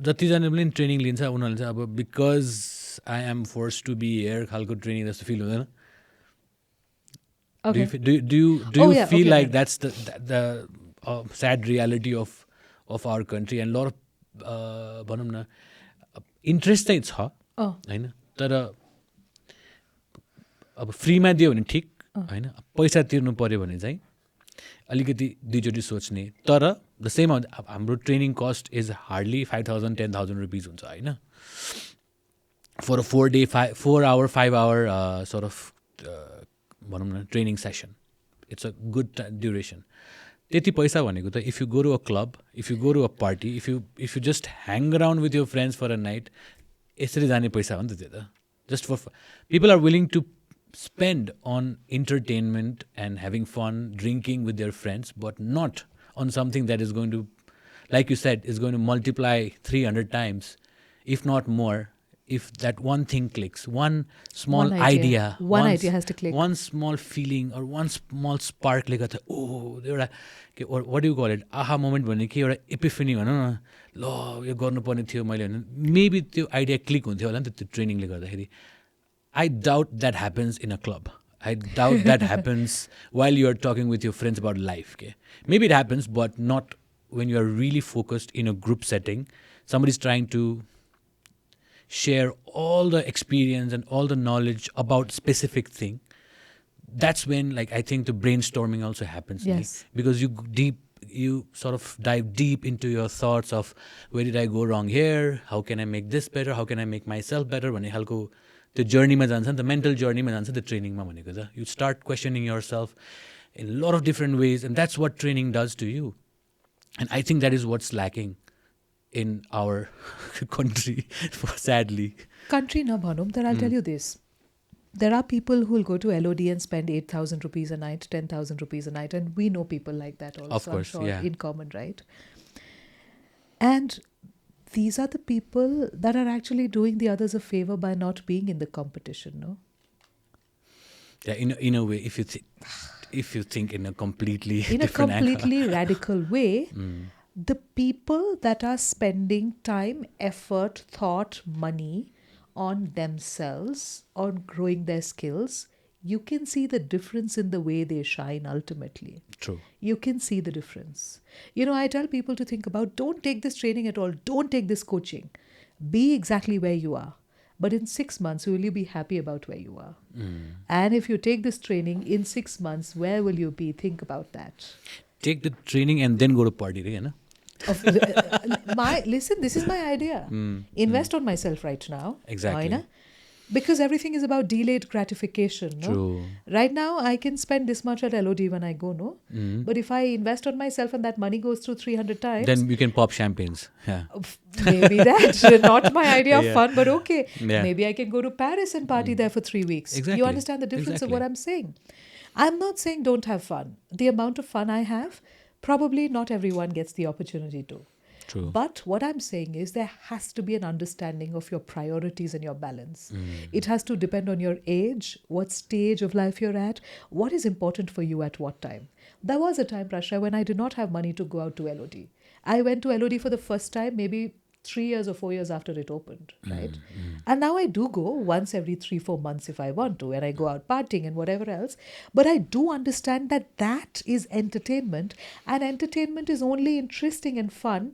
जतिजनाले पनि training लिन्छ उनीहरूले चाहिँ अब because I am forced to be here खालको training जस्तो फिल हुँदैन. Okay. Do you feel like that's the sad reality of our country, and a lot of भनौँ न इन्ट्रेस्ट चाहिँ छ होइन, तर अब फ्रीमा दियो भने ठिक होइन, पैसा तिर्नु पऱ्यो भने चाहिँ अलिकति दुईचोटि सोच्ने. तर द सेम हाम्रो ट्रेनिङ कस्ट इज हार्डली 5,000 10,000 रुपिज हुन्छ होइन, फर अ 4 day 4 hour 5 hour sort of भनौँ न training session. It's a good duration. त्यति पैसा भनेको त if you go to a club, if you go to a party, if you just hang around with your friends for a night, यसरी जाने पैसा हो नि त त्यो त. Just for people are willing to spend on entertainment and having fun, drinking with their friends, but not on something that is going to, like you said, is going to multiply 300 times, if not more, if that one thing clicks, one small idea, one idea has to click, one small feeling or one small spark, like oh, or what do you call it, aha moment भन्ने कि एउटा epiphany भनौँ न, ल यो गर्नुपर्ने थियो मैले भने, मेबी त्यो आइडिया क्लिक हुन्थ्यो होला नि त त्यो ट्रेनिङले गर्दाखेरि. I doubt that happens in a club. I doubt that happens while you are talking with your friends about life. Okay? Maybe it happens, but not when you are really focused in a group setting. Somebody's trying to share all the experience and all the knowledge about specific thing. That's when, like, I think the brainstorming also happens. Yes. Because you sort of dive deep into your thoughts of where did I go wrong here? How can I make this better? How can I make myself better? भन्ने खालको त्यो जर्नीमा जान्छ नि त, mental जर्नीमा जान्छ त्यो ट्रेनिङमा भनेको त. You start questioning yourself in lot of different ways, and that's what training does to you. And I think that is what's lacking in our country, sadly. Country na bhanum, but I'll tell you this. There are people who will go to LOD and spend 8,000 rupees a night, 10,000 rupees a night, and we know people like that also. Of course, I'm sure, yeah. in common, right? And these are the people that are actually doing the others a favor by not being in the competition, no? Yeah, in a way, if you think in a completely in a different completely radical way, the people that are spending time, effort, thought, money on themselves, on growing their skills, you can see the difference in the way they shine ultimately. True. You can see the difference. You know, I tell people to think about, don't take this training at all. Don't take this coaching. Be exactly where you are. But in 6 months, will you be happy about where you are? And if you take this training in 6 months, where will you be? Think about that. Take the training and then go to party, right? Listen, this is my idea. Invest on myself right now. Exactly. Right? Because everything is about delayed gratification, no? True. Right now, I can spend this much at LOD when I go, no? But if I invest on myself and that money goes through 300 times... Then you can pop champagnes. Yeah. Maybe that. Not my idea of Yeah. fun, but okay. Yeah. Maybe I can go to Paris and party there for 3 weeks. Exactly. You understand the difference of what I'm saying? I'm not saying don't have fun. The amount of fun I have, probably not everyone gets the opportunity to. True. But what I'm saying is there has to be an understanding of your priorities and your balance. It has to depend on your age, what stage of life you're at, what is important for you at what time. There was a time, Prashra, when I did not have money to go out to LOD. I went to LOD for the first time maybe 3 years or 4 years after it opened, right? And now I do go once every 3-4 months if I want to, and I go out partying and whatever else. But I do understand that that is entertainment, and entertainment is only interesting and fun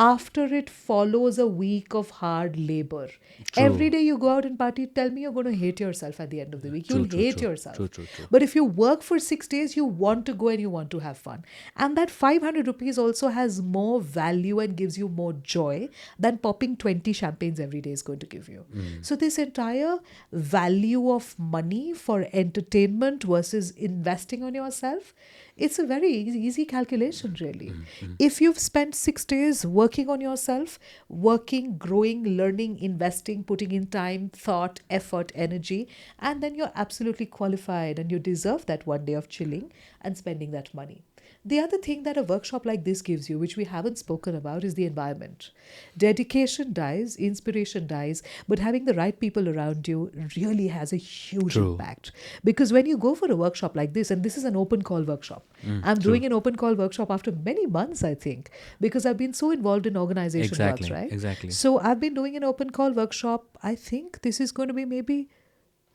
after it follows a week of hard labor. Every day you go out and party, tell me you're going to hate yourself at the end of the week. You'll hate yourself. True. But if you work for 6 days, you want to go and you want to have fun. And that 500 rupees also has more value and gives you more joy than popping 20 champagnes every day is going to give you. So this entire value of money for entertainment versus investing on yourself, it's a very easy calculation, really. If you've spent 6 days working on yourself, working, growing, learning, investing, putting in time, thought, effort, energy, and then you're absolutely qualified and you deserve that one day of chilling and spending that money. The other thing that a workshop like this gives you, which we haven't spoken about, is the environment. Dedication dies, inspiration dies, but having the right people around you really has a huge impact. Because when you go for a workshop like this, and this is an open call workshop, I'm doing an open call workshop after many months, I think, because I've been so involved in organization works, right? Exactly. So I've been doing an open call workshop. I think this is going to be maybe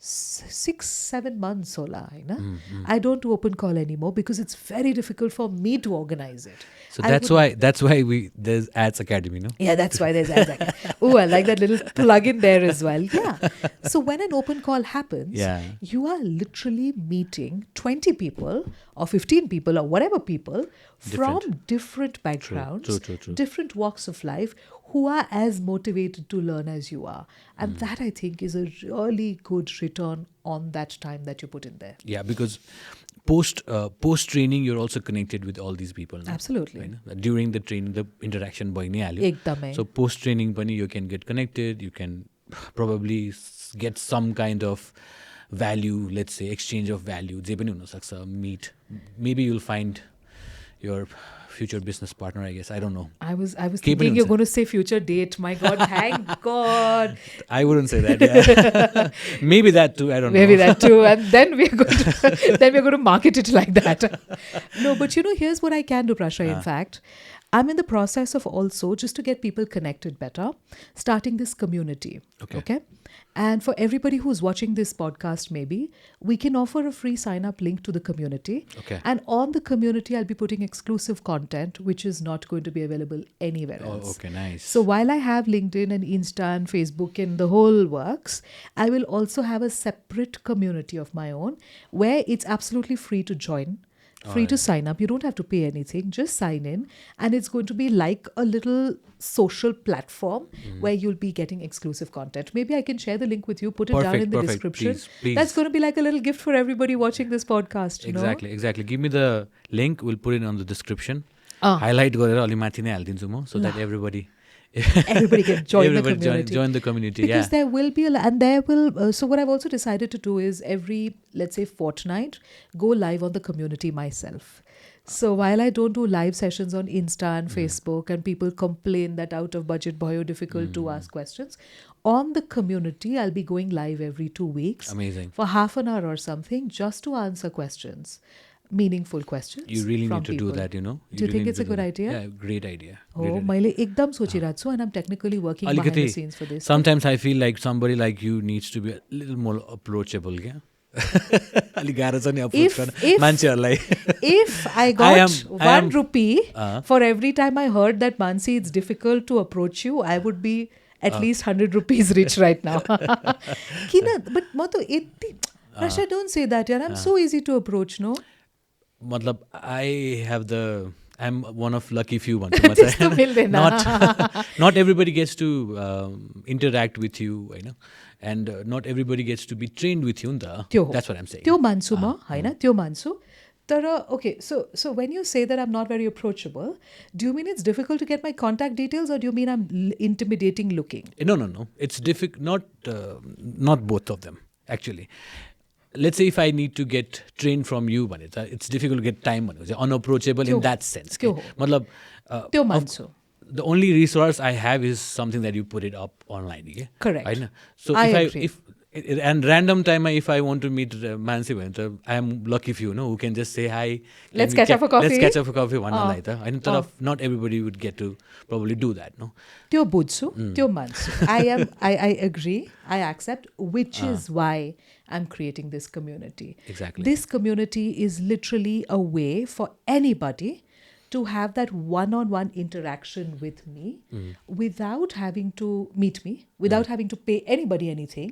6-7 months hola, I don't do open call anymore because it's very difficult for me to organize it. So that's why there's Ads Academy, no? Yeah, that's why there's Ads Academy. Oh, I like that little plug in there as well. Yeah. So when an open call happens, you are literally meeting 20 people or 15 people or whatever people from different backgrounds, different walks of life, who are as motivated to learn as you are. And that, I think, is a really good return on that time that you put in there. Yeah, because post training, you're also connected with all these people. No? Absolutely. Right? During the training, the interaction bhai nahi halyo. Ekdamai. So post training, you can get connected. You can probably get some kind of value, let's say exchange of value. Je pani huna sakcha, meet. Maybe you'll find your future business partner, I guess. I don't know. I was thinking you're going to say future date. My God, thank God. I wouldn't say that. Yeah. Maybe that too. I don't know. Maybe that too. And then we're going to market it like that. No, but here's what I can do, Prasha. In fact, I'm in the process of also, just to get people connected better, starting this community. Okay. And for everybody who's watching this podcast, maybe, we can offer a free sign-up link to the community. Okay. And on the community, I'll be putting exclusive content, which is not going to be available anywhere else. Oh, okay, nice. So while I have LinkedIn and Insta and Facebook and the whole works, I will also have a separate community of my own where it's absolutely free to join. Free to sign up. You don't have to pay anything. Just sign in. And it's going to be like a little social platform where you'll be getting exclusive content. Maybe I can share the link with you, put it down in the description. Please. That's going to be like a little gift for everybody watching this podcast. Exactly. Give me the link. We'll put it on the description. Highlight गरेर अलि माथि नै हाल्दिन्छु म, so that everybody can join the community. Join the community, because there will be so what I've also decided to do is every, let's say, fortnight, go live on the community myself. So while I don't do live sessions on Insta and Facebook and people complain that out of budget boy, difficult to ask questions, on the community, I'll be going live every 2 weeks. Amazing. For half an hour or something, just to answer questions. Meaningful questions. You really need to people. do that, Do you think it's a good idea? Yeah, great idea. मैले एकदम सोचिरहेको छु, and I'm technically working behind the scenes for this. Sometimes I feel like somebody like you needs to be a little more approachable. अलि गाह्रो छ नि approach गर्न मान्छेहरूलाई. If I got 1 rupee for every time I heard that, Mansi, it's difficult to approach you, I would be at least 100 rupees rich right now. But Mato, Rasha, don't say that. I'm so easy to approach, no? मतलब I'm one of lucky few ones. Not everybody gets to interact with you, and not everybody gets to be trained with you. That's what I'm saying. Tyo mansu ma, tyo mansu. Okay, so when you say that I'm not very approachable, do you mean it's difficult to get my contact details, or do you mean I'm intimidating looking? No. It's difficult. Not both of them, actually. Let's say if I need to get trained from you, it's difficult to get time. Unapproachable in that sense. The only resource I have is something that you put it up online. Correct. So I agree. And random time, if I want to meet Mansi, I am lucky few, who can just say hi. Let's catch up for coffee. Let's catch up for coffee. Not everybody would get to probably do that, no? Tyo budsu, tyo mansu. I agree. I accept, which is why I'm creating this community. Exactly. This community is literally a way for anybody to have that one-on-one interaction with me without having to meet me, without having to pay anybody anything.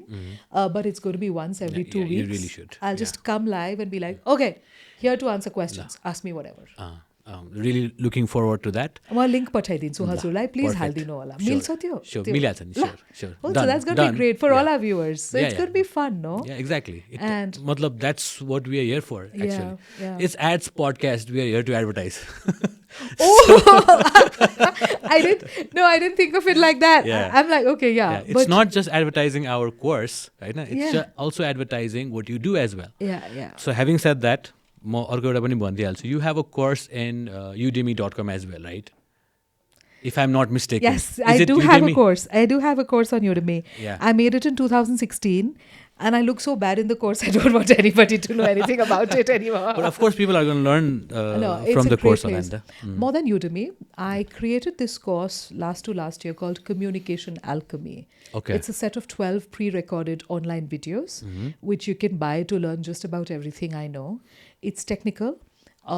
But it's going to be once every 2 weeks. You really should. I'll just come live and be like, okay, here to answer questions. Ask me whatever. Really looking forward to that. म link पठाइदिन्छु हजुरलाई please हालिदिनु होला मिल्छ त्यो मिलिहाल्छ नि sure So that's going to be great for all our viewers. So it's going to be fun, no? Yeah, exactly. And matlab, that's what we are here for, actually. Yeah. It's ads podcast. We are here to advertise. I didn't think of it like that. Yeah. I'm like, okay, It's not just advertising our course, right? It's also advertising what you do as well. Yeah. So having said that, म अर्को एउटा पनि भनिदिइहाल्छु. You have a course in udemy.com as well, right? If I'm not mistaken. Yes, I do have a course. I do have a course on Udemy. Yeah. I made it in 2016 and I look so bad in the course. I don't want anybody to know anything about it anymore. But of course people are going to learn from the course. More than Udemy, I created this course last year called Communication Alchemy. Okay. It's a set of 12 pre-recorded online videos which you can buy to learn just about everything I know. It's technical.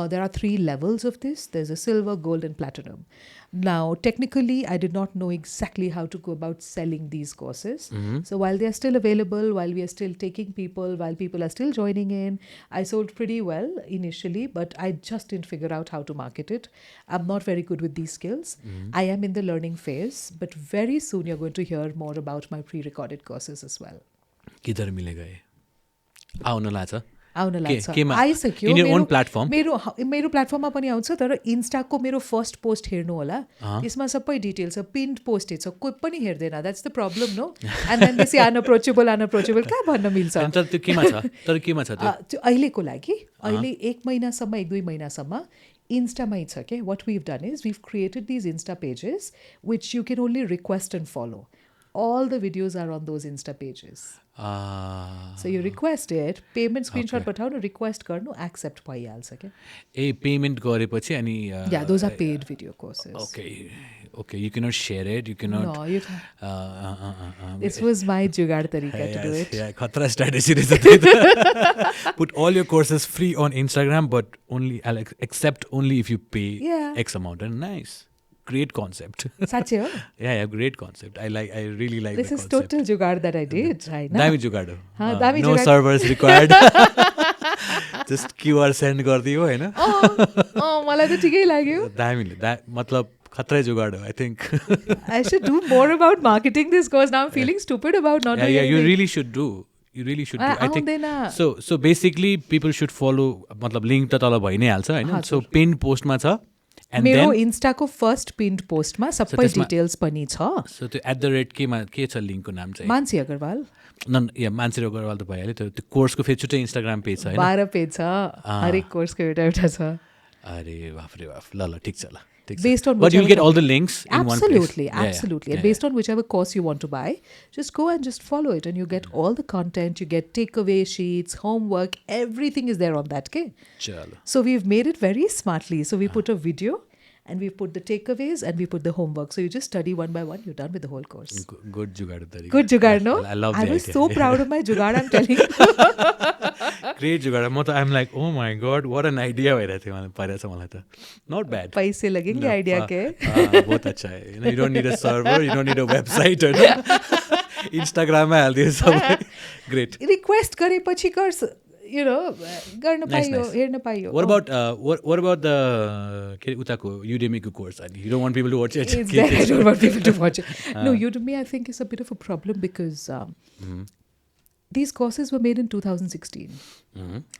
There are 3 levels of this. There's a silver, gold, and platinum. Now, technically, I did not know exactly how to go about selling these courses. So while they are still available, while we are still taking people, while people are still joining in, I sold pretty well initially, but I just didn't figure out how to market it. I'm not very good with these skills. I am in the learning phase, but very soon you're going to hear more about my pre-recorded courses as well. किधर मिलेगा ये? आउन लाग्छ. आउन लाग्छ केमा? आइसक्यो In your own platform? मेरो प्लेटफर्ममा पनि आउँछ तर इन्स्टाको मेरो फर्स्ट पोस्ट हेर्नु होला त्यसमा सबै डिटेल छ पिन्ड पोस्ट छ कोही पनि हेर्दैन that's the problem no and then this unapproachable कहाँ भन्न मिल्छ त्यो केमा छ तर केमा छ त्यो अहिलेको लागि अहिले 1 महिनासम्म 1-2 महिनासम्म इन्स्टामै छ के what we have done is we have created this Insta pages which you can only request and follow all the videos are on those Insta pages. So you request it, payment screenshot pathaunu, request garnu, accept bhayihalcha ke. Payment garepachi ani yeah, those are paid video courses. Okay, you cannot share it, you cannot. No, you can't. This was my jugaad tarika to do it. Yeah, khatra strategy is put all your courses free on Instagram, but I'll accept only if you pay X amount. And nice. Great concept. Sache ho? Yeah, great concept. I really like this the is concept. Total jugaad that I did, right? Dami jugaad. No jugaad. servers required. Just QR send gardiyo हैन. मलाई त ठिकै लाग्यो. दामीले मतलब खतरै जुगाड हो I think. I should do more about marketing this course. Now I'm feeling stupid about not doing anything. You really should do. I think so basically people should follow मतलब link त तल भइ नै हाल्छ हैन. So pinned post मा छ. मेरो इन्स्टाको first pinned पोस्टमा सबै डिटेल्स पनि छ. सो त्यो @ के छ लिङ्कको नाम चाहिँ? मानसी अग्रवाल. मानसी अग्रवाल त भइहाल्यो. त्यो कोर्सको फेरि छुट्टै इन्स्टाग्राम पेज छ हैन? 12 पेज छ. हरेक कोर्सको एउटा छ. अरे बाफ रे बाफ. ल ठिक छ ल. Based on but you'll get all the links in one place. Absolutely. And based on whichever course you want to buy, just go and just follow it and you get all the content, you get takeaway sheets, homework, everything is there on that. Okay? So we've made it very smartly. So we put a video and we put the takeaways and we put the homework. So you just study one by one, you're done with the whole course. Good jugaad. Good jugaad, no? I love that. I was so proud of my jugaad, I'm telling you. Great jugaad. I'm like, oh my god, what an idea भइरहेको थियो मलाई पारेछ मलाई त. Not bad. पैसे लगेंगे idea के. बहुत अच्छा है. You don't need a server, you don't need a website. इन्स्टाग्राममा हाल्दियो सबै. Great. रिक्वेस्ट गरेपछि गर्छ. गर्न पाइयो हेर्न पाइयो. What about the के उताको Udemy-को course? You don't want people to watch it. I don't want people to watch it. No, Udemy I think is a bit of a problem because these courses were made in 2016.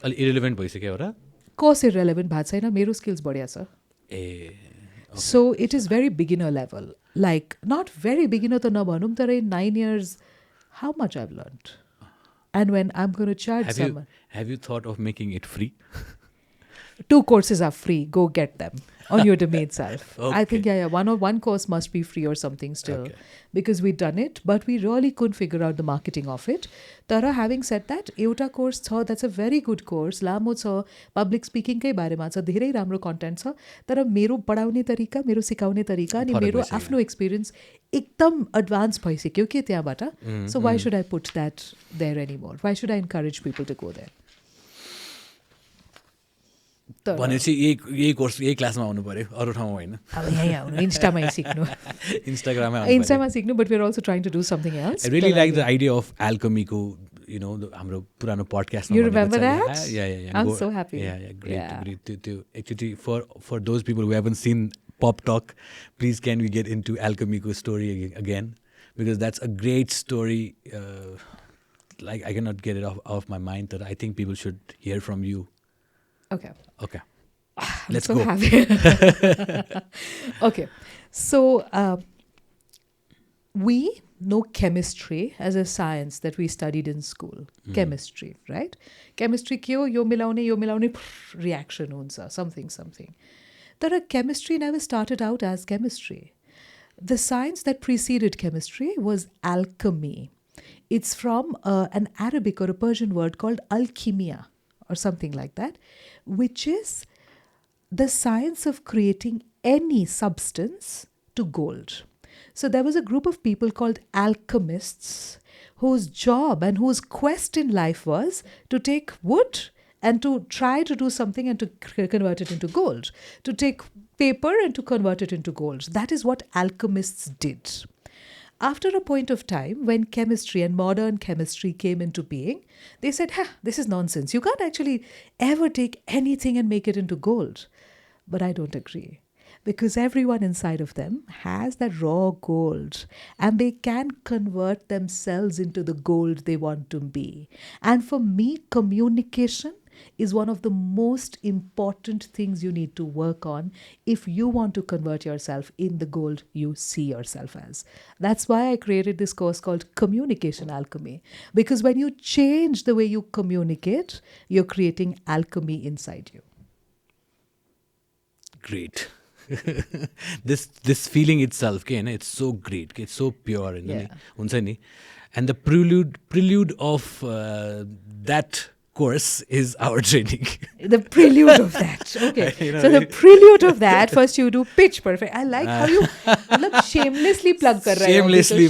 अलि irrelevant भइसक्यो होला. Course irrelevant भएको छैन. मेरो skills बढिया छ. So it is very beginner level. Like not very beginner त नभनौँ तर in 9 years how much I've learned. And when I'm going to charge someone. Have you thought of making it free? 2 courses are free. Go get them on your domain itself. I Okay. think, yeah, one course must be free or something still. Okay. Because we'd done it, but we really couldn't figure out the marketing of it. Tara, having said that, एउटा course छ, that's a very good course. लामो छ, public speaking कै बारेमा छ, धेरै राम्रो content छ. तर मेरो पढाउने तरिका, मेरो सिकाउने तरिका अनि फरक मेरो भइसक्यो। आफ्नो experience एकदम advance भइसक्यो के त्यहाँबाट. So why should I put that there anymore? Why should I encourage people to go there? भनेपछि यही कोर्स यही क्लासमा आउनु पर्यो, अरू ठाउँमा होइन। अब यहीँ आउनु, इन्स्टामै सिक्नु. इन्स्टाग्राममै आउनु पर्यो। इन्स्टामा सिक्नु, but we're also trying to do something else. I really like the idea of alchemyको, हाम्रो पुरानो पडकास्टमा. You remember that? Yeah. I'm so happy. Yeah, great. Yeah. Great. Actually, for those people who haven't seen Pop Talk, please can we get into alchemyको story again? Because that's a great story. Like I cannot get it off my mind, that I think people should hear from you. Okay. Let's so go. Happy. Okay. So we know chemistry as a science that we studied in school. Chemistry, right? Chemistry kyo yo milaune reaction hunsa, something. Tara chemistry never started out as chemistry. The science that preceded chemistry was alchemy. It's from an Arabic or a Persian word called alchemia or something like that, which is the science of creating any substance to gold. So there was a group of people called alchemists whose job and whose quest in life was to take wood and to try to do something and to convert it into gold, to take paper and to convert it into gold. That is what alchemists did. After a point of time, when chemistry and modern chemistry came into being, they said, this is nonsense. You can't actually ever take anything and make it into gold. But I don't agree. Because everyone inside of them has that raw gold and they can convert themselves into the gold they want to be. And for me, communication is one of the most important things you need to work on if you want to convert yourself in the gold you see yourself as. That's why I created this course called Communication Alchemy. Because when you change the way you communicate, you're creating alchemy inside you. Great. This feeling itself, it's so great, it's so pure. And the prelude of that course is our training. The prelude of that. Okay. So the prelude of that, first you do Pitch Perfect. I like how you shamelessly plug kar rahe ho. Shamelessly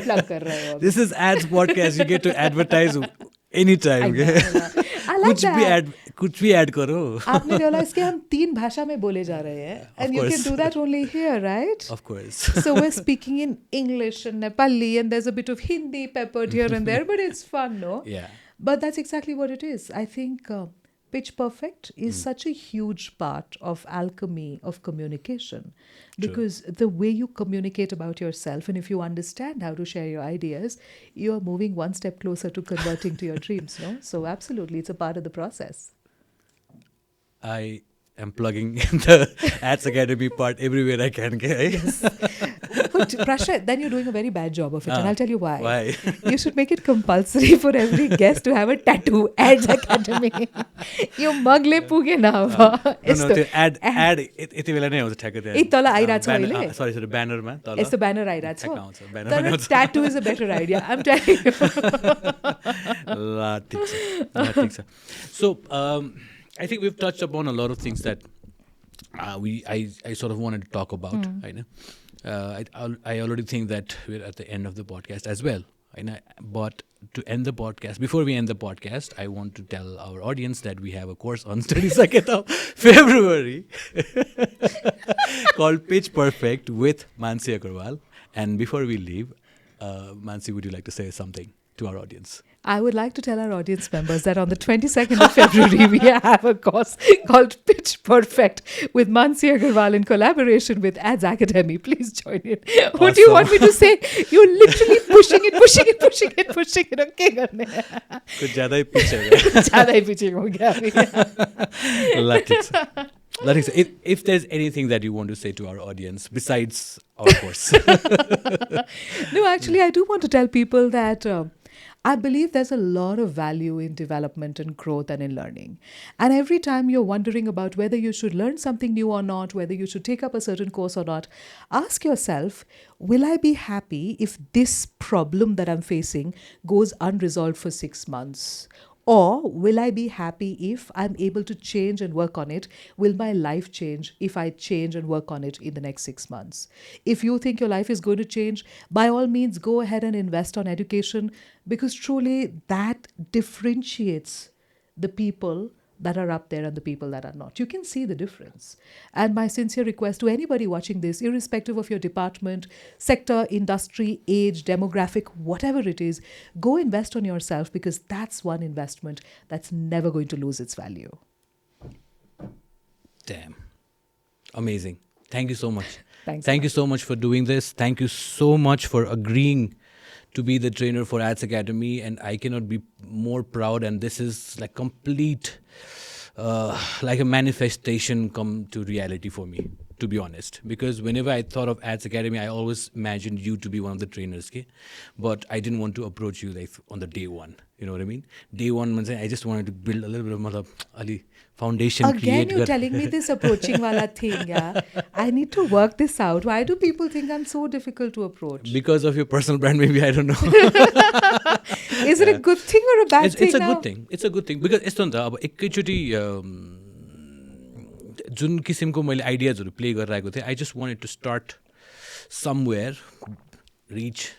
plug kar rahe ho. This is ads podcast. You get to advertise anytime. I like that. कुछ भी add करो. आपने realize कि हम 3 भाषा में बोले जा रहे हैं. And you can do that only here, right? Of course. So we're speaking in English and Nepali and there's a bit of Hindi peppered here and there, but it's fun, no? Yeah. But that's exactly what it is. I think Pitch Perfect is such a huge part of alchemy of communication. Because the way you communicate about yourself, and if you understand how to share your ideas, you're moving one step closer to converting to your dreams, no? So absolutely, it's a part of the process. I am plugging the Ads Academy part everywhere I can. Yes. But Prasha, then you're doing a very bad job of it, and I'll tell you why. Why? You should make it compulsory for every guest to have a tattoo. Ads Academy. You magle puge na va. No, the ad यति बेला नै आउँछ ठ्याक्कै त्यहाँ. ए तल आइराछ अहिले. Sorry, ब्यानरमा तल. यस्तो banner आइराछ. ठ्याक्क आउँछ. ब्यानरमा तर tattoo is a better idea. I'm telling you. ल ठिक छ. So I think we've touched upon a lot of things that I sort of wanted to talk about. I already think that we're at the end of the podcast as well. But to end the podcast, before we end the podcast, I want to tell our audience that we have a course on 22nd of February called Pitch Perfect with Mannsi Agrawal. And before we leave, Mansi, would you like to say something to our audience? I would like to tell our audience members that on the 22nd of February, we have a course called Pitch Perfect with Mannsi Agrawal in collaboration with Ads Academy. Please join in. Awesome. What do you want me to say? You're literally pushing it. Okay, करने. कुछ ज़्यादा ही पीछे. ज़्यादा ही पीछे हो गया. If there's anything that you want to say to our audience besides our course. No, actually, I do want to tell people that I believe there's a lot of value in development and growth and in learning. And every time you're wondering about whether you should learn something new or not, whether you should take up a certain course or not, ask yourself, will I be happy if this problem that I'm facing goes unresolved for 6 months? Or will I be happy if I'm able to change and work on it? Will my life change if I change and work on it in the next 6 months? If you think your life is going to change, by all means, go ahead and invest on education, because truly that differentiates the people that are up there and the people that are not. You can see the difference. And my sincere request to anybody watching this, irrespective of your department, sector, industry, age, demographic, whatever it is, go invest on yourself, because that's one investment that's never going to lose its value. Damn. Amazing. Thank you so much. Thanks. Thank you so much for doing this. Thank you so much for agreeing to be the trainer for Ads Academy, and I cannot be more proud. And this is like complete, like a manifestation come to reality for me, to be honest. Because whenever I thought of Ads Academy, I always imagined you to be one of the trainers, okay? But I didn't want to approach you like on the day one. You know what I mean? Day one, I just wanted to build a little bit of ali foundation. Again, you're telling me this approaching wala thing, yeah? I need to work this out. Why do people think I'm so difficult to approach? Because of your personal brand, maybe, I don't know. Is it a good thing or a bad thing? It's a good thing. It's a good thing. Because यस्तो नि त अब एकैचोटि जुन किसिमको मैले आइडियाजहरू play गरिरहेको थिएँ, I just wanted to start somewhere, reach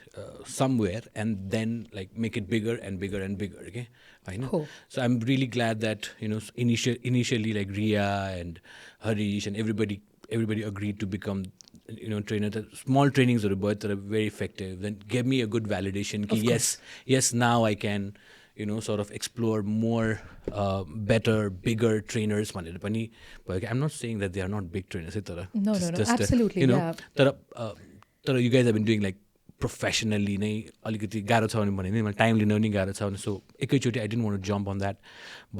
somewhere, and then like make it bigger and bigger and bigger. Okay, I know. Oh. So I'm really glad that initially like Ria and Harish and everybody agreed to become trainer. The small trainings are very effective. Then gave me a good validation. Ki yes, now I can sort of explore more better, bigger trainers. I'm not saying that they are not big trainers. No, absolutely. Yeah. You guys have been doing like professionally नै अलिकति गाह्रो छ भने नि time लिन पनि गाह्रो छ भने सो एकैचोटि I didn't want to jump on that,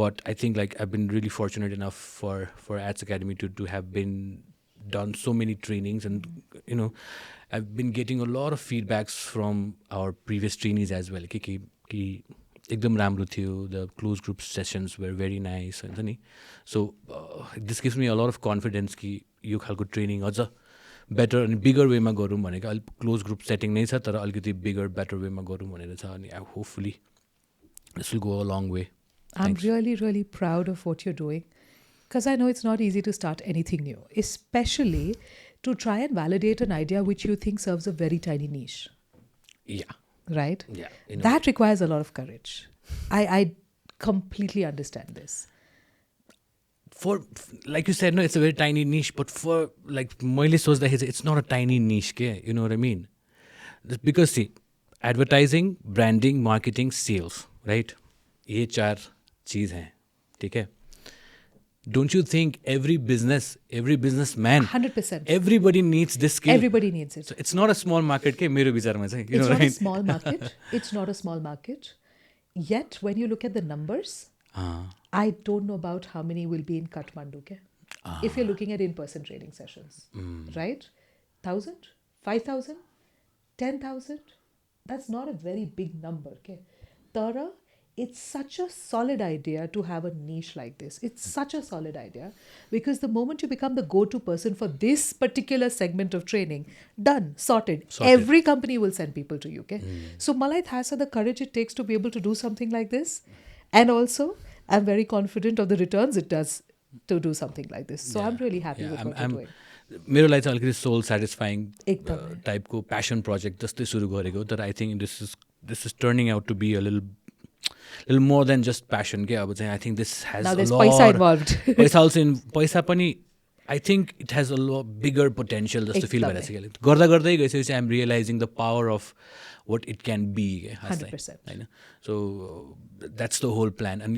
but I think like I've been really fortunate enough for Ads Academy to have been done so many trainings, and I've been getting a lot of feedbacks from our previous trainees as well कि एकदम राम्रो थियो, the closed group sessions were very nice हैन नि. So this gives me a lot of confidence कि यो खालको training अझ better अनि बिगर वेमा गरौँ भनेको. अलिक क्लोज ग्रुप सेटिङ नै छ तर अलिकति बिगर बेटर वेमा गरौँ भनेर छ. अनि hopefully this will go a long way. I'm really proud of what you're doing, because I know it's not easy to start anything new, especially to try and validate an idea which you think serves a very tiny niche. Yeah. Right? Yeah. That requires a lot of courage. I completely understand this. For like you said, no, it's a very tiny niche, but for like मैले सोच्दाखेरि it's not a tiny niche, you know what I mean? Because see, advertising, branding, marketing, sales, right? ये 4 चीज हैं, ठीक है? Don't you think every businessman, 100%, everybody needs this skill? Everybody needs it. So it's not a small market, मेरो विचारमा चाहिँ, you know what I mean? It's not a small market. It's not a small market. Yet, when you look at the numbers, I don't know about how many will be in Kathmandu. Okay? If you're looking at in-person training sessions, right? 1,000, 5,000, 10,000. That's not a very big number. Okay? Tara, it's such a solid idea to have a niche like this. It's such a solid idea, because the moment you become the go-to person for this particular segment of training, done, sorted. Every company will send people to you. Okay? So malai thaha cha the courage it takes to be able to do something like this. And also, I'm very confident of the returns it does to do something like this. So I'm really happy with what you're doing. मेरो लागि चाहिँ अलिकति soul satisfying टाइपको प्यासन project जस्तै सुरु गरेको. तर I think this is turning out to be a little more than just passion. के अब चाहिँ I think this has now a there's lot. पैसा involved. पैसा पनि I think it has a lot bigger potential जस्तो fill भइरहेको छ. गर्दै गएपछि I'm realizing the power of what it can be. 100%. So that's the whole plan. And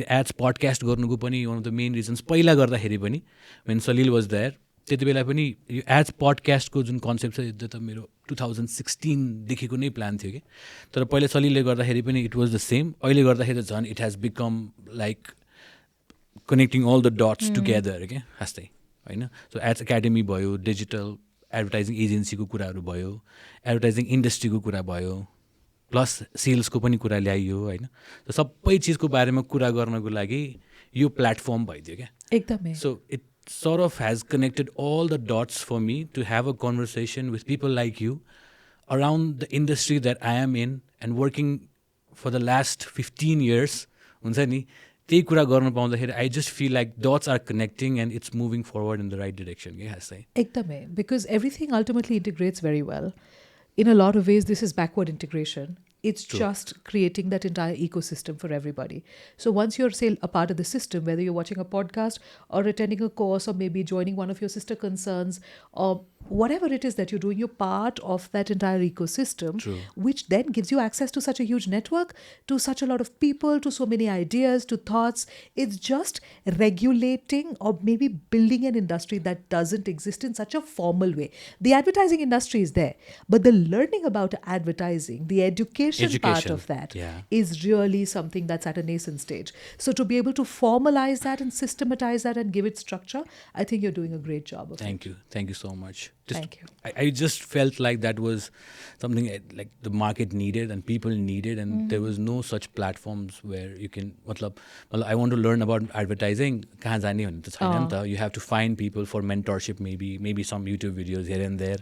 ads podcast गर्नुको पनि one of the main reasons पहिला गर्दाखेरि पनि when Salil was there, त्यति बेला पनि यो एड्स पडकास्टको जुन कन्सेप्ट छ त्यो त मेरो 2016 देखिको नै प्लान थियो कि. तर पहिला सलिलले गर्दाखेरि पनि इट वाज द सेम. अहिले गर्दाखेरि त झन् it has become like connecting all the dots together क्या हाँस्दै होइन. सो एड्स एकाडेमी भयो, डिजिटल एडभर्टाइजिङ एजेन्सीको कुराहरू भयो, एडभर्टाइजिङ इन्डस्ट्रीको कुरा भयो, प्लस सेल्सको पनि कुरा ल्याइयो होइन. So सबै चिजको बारेमा कुरा गर्नको लागि यो प्लेटफर्म भइदियो क्या. एकदमै. So it sort of has connected all the dots for me to have a conversation with people like you around the industry that I am in and working for the last 15 years. हुन्छ नि त्यही कुरा गर्नु पाउँदाखेरि I just feel like dots are connecting and it's moving forward in the right direction. के खास चाहिँ एकदमै. Because everything ultimately integrates very well. In a lot of ways, this is backward integration. It's just creating that entire ecosystem for everybody. So once you're, say, a part of the system, whether you're watching a podcast or attending a course or maybe joining one of your sister concerns or whatever it is that you're doing, you're part of that entire ecosystem, which then gives you access to such a huge network, to such a lot of people, to so many ideas, to thoughts. It's just regulating or maybe building an industry that doesn't exist in such a formal way. The advertising industry is there, but the learning about advertising, the education part of that is really something that's at a nascent stage. So to be able to formalize that and systematize that and give it structure, I think you're doing a great job of it. Thank you. Thank you so much. Thank you. I just felt like that was something like the market needed and people needed, and there was no such platforms where you can, I want to learn about advertising, kahan jane bhanne ta chaina ni ta. You have to find people for mentorship, maybe some YouTube videos here and there.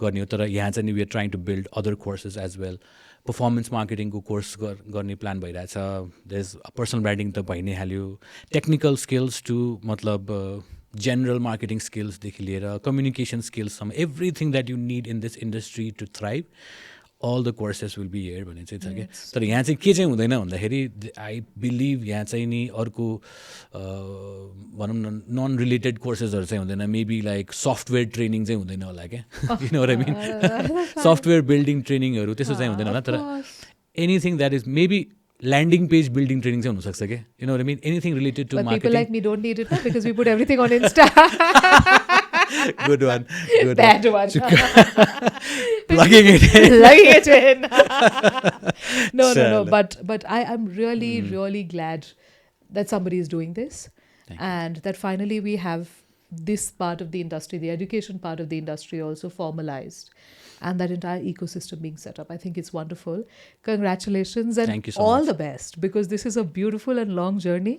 गर्ने हो. तर यहाँ चाहिँ we are trying to build other courses as well. Performance marketing को course गर्ने plan भइरहेछ. There's personal branding त भइ नै हाल्यो. Technical skills to general marketing skills देखि लिएर communication skills, everything that you need in this industry to thrive, all the courses will be here भन्ने चाहिँ छ क्या. तर यहाँ चाहिँ के चाहिँ हुँदैन भन्दाखेरि I believe यहाँ चाहिँ नि अर्को भनौँ न नन रिलेटेड कोर्सेसहरू चाहिँ हुँदैन. मेबी लाइक सफ्टवेयर ट्रेनिङ चाहिँ हुँदैन होला क्या. You know what I mean? Software building ट्रेनिङहरू त्यस्तो चाहिँ हुँदैन होला. तर anything that is maybe landing page building training चाहिँ हुनसक्छ क्या. You know what I mean? Anything related to but marketing. People like me don't need it now because we put everything on Insta. Good one. Good Bad one. Plugging it in. Plugging it in. No. But I am really glad that somebody is doing this. And that finally we have this part of the industry, the education part of the industry also formalized. And that entire ecosystem being set up. I think it's wonderful. Congratulations and thank you so all much. the best, because this is a beautiful and long journey.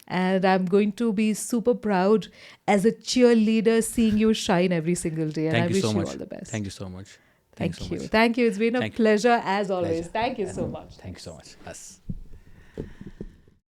And I'm going to be super proud as a cheerleader seeing you shine every single day. And Thank I wish so much. you all the best. Thank you so much. Thank so you. much. Thank you. It's been a pleasure as always. Pleasure. Thank you so much. Thank you so much. Yes.